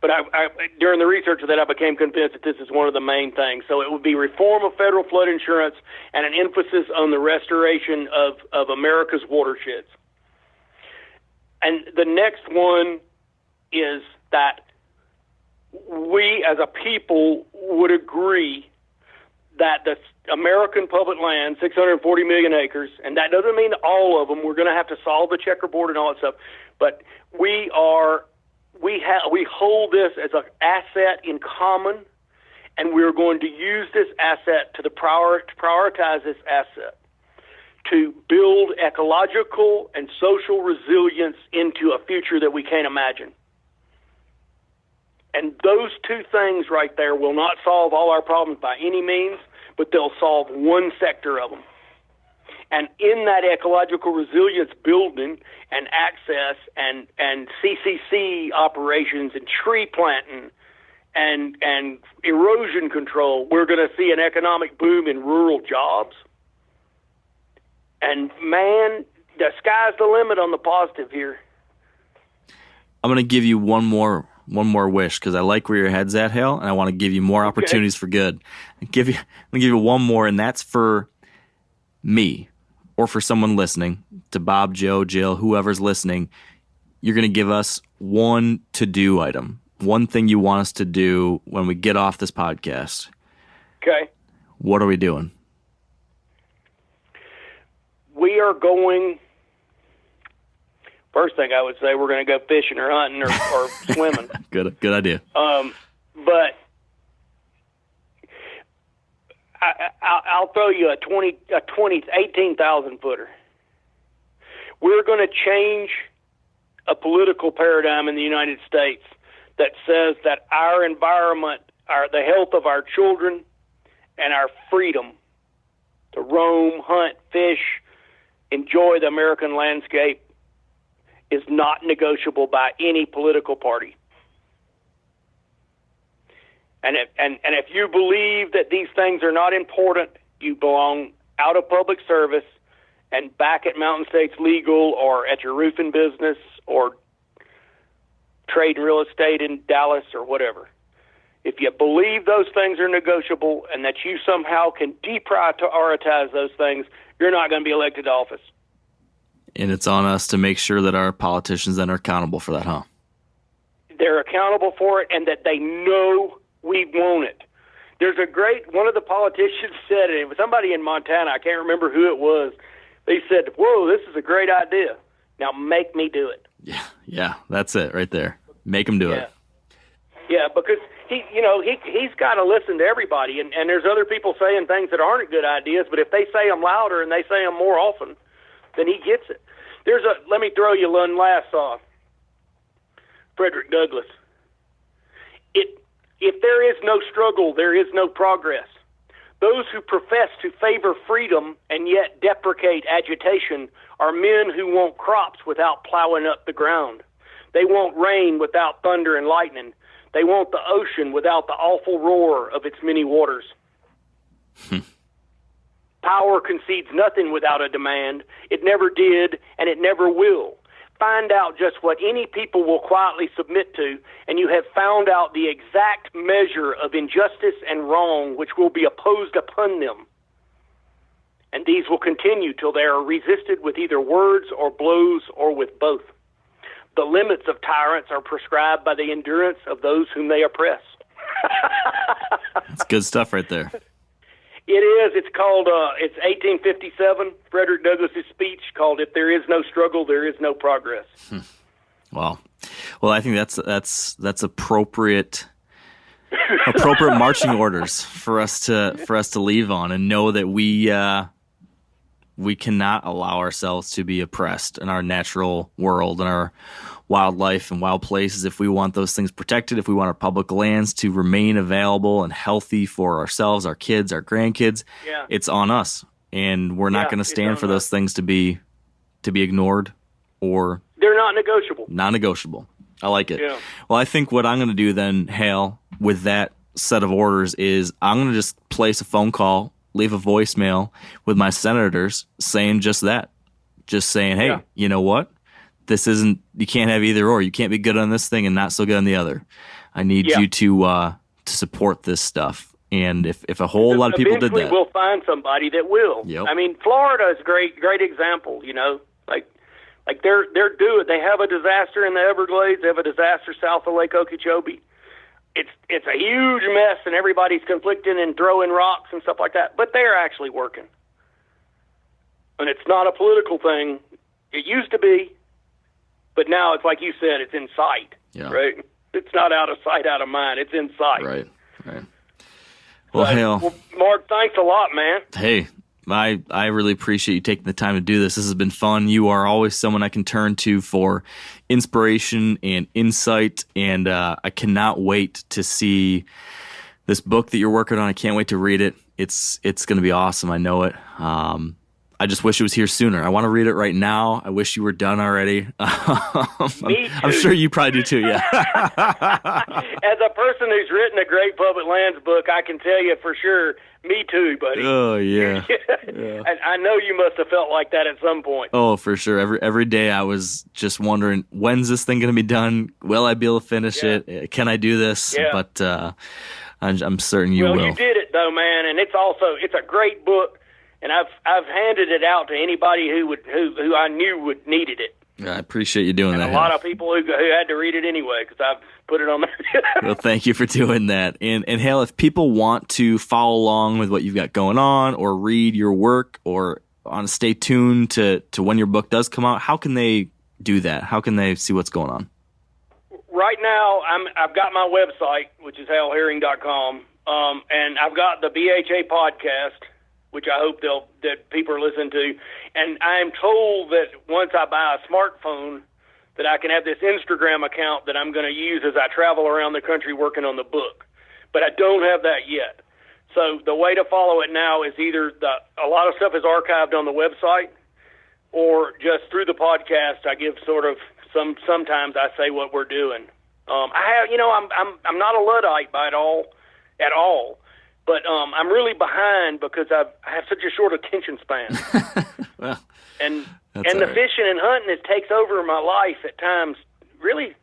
But I during the research of that, I became convinced that this is one of the main things. So it would be reform of federal flood insurance and an emphasis on the restoration of America's watersheds. And the next one is that we as a people would agree that the American public land, 640 million acres, and that doesn't mean all of them. We're going to have to solve the checkerboard and all that stuff. But we hold this as an asset in common, and we're going to use this asset to prioritize this asset to build ecological and social resilience into a future that we can't imagine. And those 2 things right there will not solve all our problems by any means, but they'll solve one sector of them. And in that ecological resilience building and access and CCC operations and tree planting and erosion control, we're going to see an economic boom in rural jobs. And man, the sky's the limit on the positive here. I'm going to give you one more wish, because I like where your head's at, Hal, and I want to give you more opportunities for good. I'm going to give you one more, and that's for me, or for someone listening, to Bob, Joe, Jill, whoever's listening. You're going to give us one to-do item, one thing you want us to do when we get off this podcast. Okay. What are we doing? We are going, first thing I would say, we're going to go fishing or hunting or swimming. Good idea. But I'll throw you a 18,000 footer. We're going to change a political paradigm in the United States that says that our environment, the health of our children, and our freedom to roam, hunt, fish, enjoy the American landscape is not negotiable by any political party. And if you believe that these things are not important, you belong out of public service and back at Mountain States Legal or at your roofing business or trade in real estate in Dallas or whatever. If you believe those things are negotiable and that you somehow can deprioritize those things, you're not going to be elected to office. And it's on us to make sure that our politicians then are accountable for that, huh? They're accountable for it and that they know we want it. There's one of the politicians said it. It was somebody in Montana. I can't remember who it was. They said, "Whoa, this is a great idea. Now make me do it." Yeah, that's it right there. Make them do it. Yeah, because he's got to listen to everybody, and there's other people saying things that aren't good ideas, but if they say them louder and they say them more often, then he gets it. Let me throw you one last off. Frederick Douglass. If there is no struggle, there is no progress. Those who profess to favor freedom and yet deprecate agitation are men who want crops without plowing up the ground. They want rain without thunder and lightning. They want the ocean without the awful roar of its many waters. Power concedes nothing without a demand. It never did, and it never will. Find out just what any people will quietly submit to, and you have found out the exact measure of injustice and wrong which will be opposed upon them. And these will continue till they are resisted with either words or blows or with both. The limits of tyrants are prescribed by the endurance of those whom they oppress. That's good stuff right there. It is. It's called, it's 1857, Frederick Douglass's speech called "If there is no struggle, there is no progress." Wow. Well, I think that's appropriate marching orders for us to leave on, and know that we cannot allow ourselves to be oppressed in our natural world and our wildlife and wild places. If we want those things protected, if we want our public lands to remain available and healthy for ourselves, our kids, our grandkids, it's on us. And we're not going to stand for those things to be ignored, or they're not negotiable. Non-negotiable. I like it. Yeah. Well, I think what I'm going to do then, Hal, with that set of orders is I'm going to just place a phone call, leave a voicemail with my senators saying just that. Just saying, hey, you know what? You can't have either or. You can't be good on this thing and not so good on the other. I need you to support this stuff. And if a whole lot of people did that, we'll find somebody that will. Yep. I mean, Florida is a great example. You know, like they're doing. They have a disaster in the Everglades. They have a disaster south of Lake Okeechobee. It's a huge mess, and everybody's conflicting and throwing rocks and stuff like that. But they're actually working, and it's not a political thing. It used to be, but now it's like you said, it's in sight. Yeah. Right? It's not out of sight, out of mind. It's in sight. Right. Well, Hal. Mark, thanks a lot, man. Hey, I really appreciate you taking the time to do this. This has been fun. You are always someone I can turn to for inspiration and insight, and I cannot wait to see this book that you're working on. I can't wait to read it. It's going to be awesome. I know it. I just wish it was here sooner. I want to read it right now. I wish you were done already. Me too. I'm sure you probably do too, yeah. As a person who's written a great public lands book, I can tell you for sure, me too, buddy. Oh, yeah. And I know you must have felt like that at some point. Oh, for sure. Every day I was just wondering, when's this thing going to be done? Will I be able to finish it? Can I do this? Yeah. But I'm certain you will. Well, you did it, though, man, and it's a great book. And I've handed it out to anybody who I knew needed it. I appreciate you doing and that. A lot of people who had to read it anyway because I've put it on there. Well, thank you for doing that. And Hal, if people want to follow along with what you've got going on, or read your work, or want to stay tuned to when your book does come out, how can they do that? How can they see what's going on? Right now, I've got my website, which is halherring.com, and I've got the BHA podcast, which I hope that people are listening to. And I'm told that once I buy a smartphone, that I can have this Instagram account that I'm going to use as I travel around the country working on the book. But I don't have that yet. So the way to follow it now is either a lot of stuff is archived on the website, or just through the podcast. I give sort of sometimes I say what we're doing. I'm not a Luddite by it all, at all. But I'm really behind because I have such a short attention span. Well, and the fishing and hunting, it takes over my life at times, really,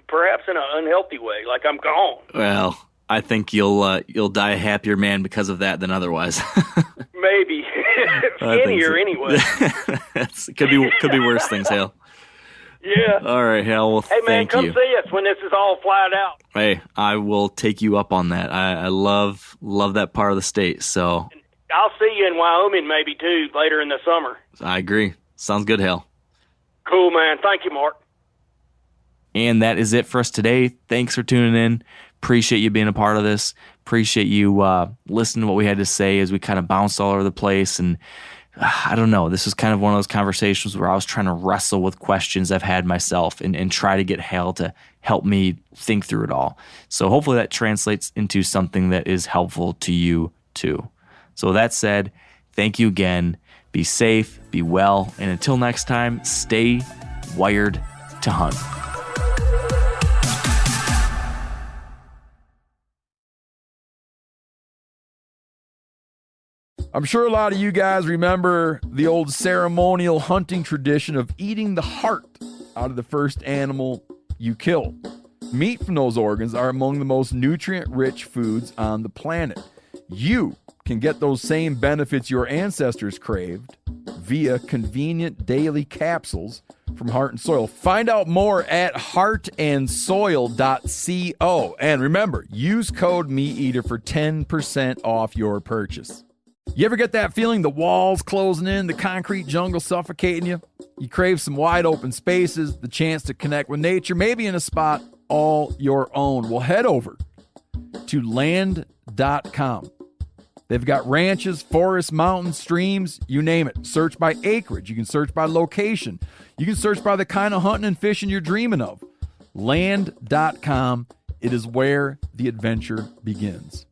perhaps in an unhealthy way, like I'm gone. Well, I think you'll die a happier man because of that than otherwise. Maybe. Skinnier anyway. It could be worse things, Hal. Yeah. All right, Hal. Well, hey, man, thank you. come see us when this is all flat out. Hey, I will take you up on that. I love that part of the state. So I'll see you in Wyoming maybe too later in the summer. I agree. Sounds good, Hal. Cool, man. Thank you, Mark. And that is it for us today. Thanks for tuning in. Appreciate you being a part of this. Appreciate you listening to what we had to say as we kind of bounced all over the place. And I don't know, this was kind of one of those conversations where I was trying to wrestle with questions I've had myself and try to get Hal to help me think through it all. So hopefully that translates into something that is helpful to you too. So that said, thank you again. Be safe, be well, and until next time, stay wired to hunt. I'm sure a lot of you guys remember the old ceremonial hunting tradition of eating the heart out of the first animal you kill. Meat from those organs are among the most nutrient-rich foods on the planet. You can get those same benefits your ancestors craved via convenient daily capsules from Heart and Soil. Find out more at heartandsoil.co. And remember, use code MeatEater for 10% off your purchase. You ever get that feeling the walls closing in, the concrete jungle suffocating you? You crave some wide open spaces, the chance to connect with nature, maybe in a spot all your own. Well, head over to land.com. They've got ranches, forests, mountains, streams, you name it. Search by acreage. You can search by location. You can search by the kind of hunting and fishing you're dreaming of. Land.com. It is where the adventure begins.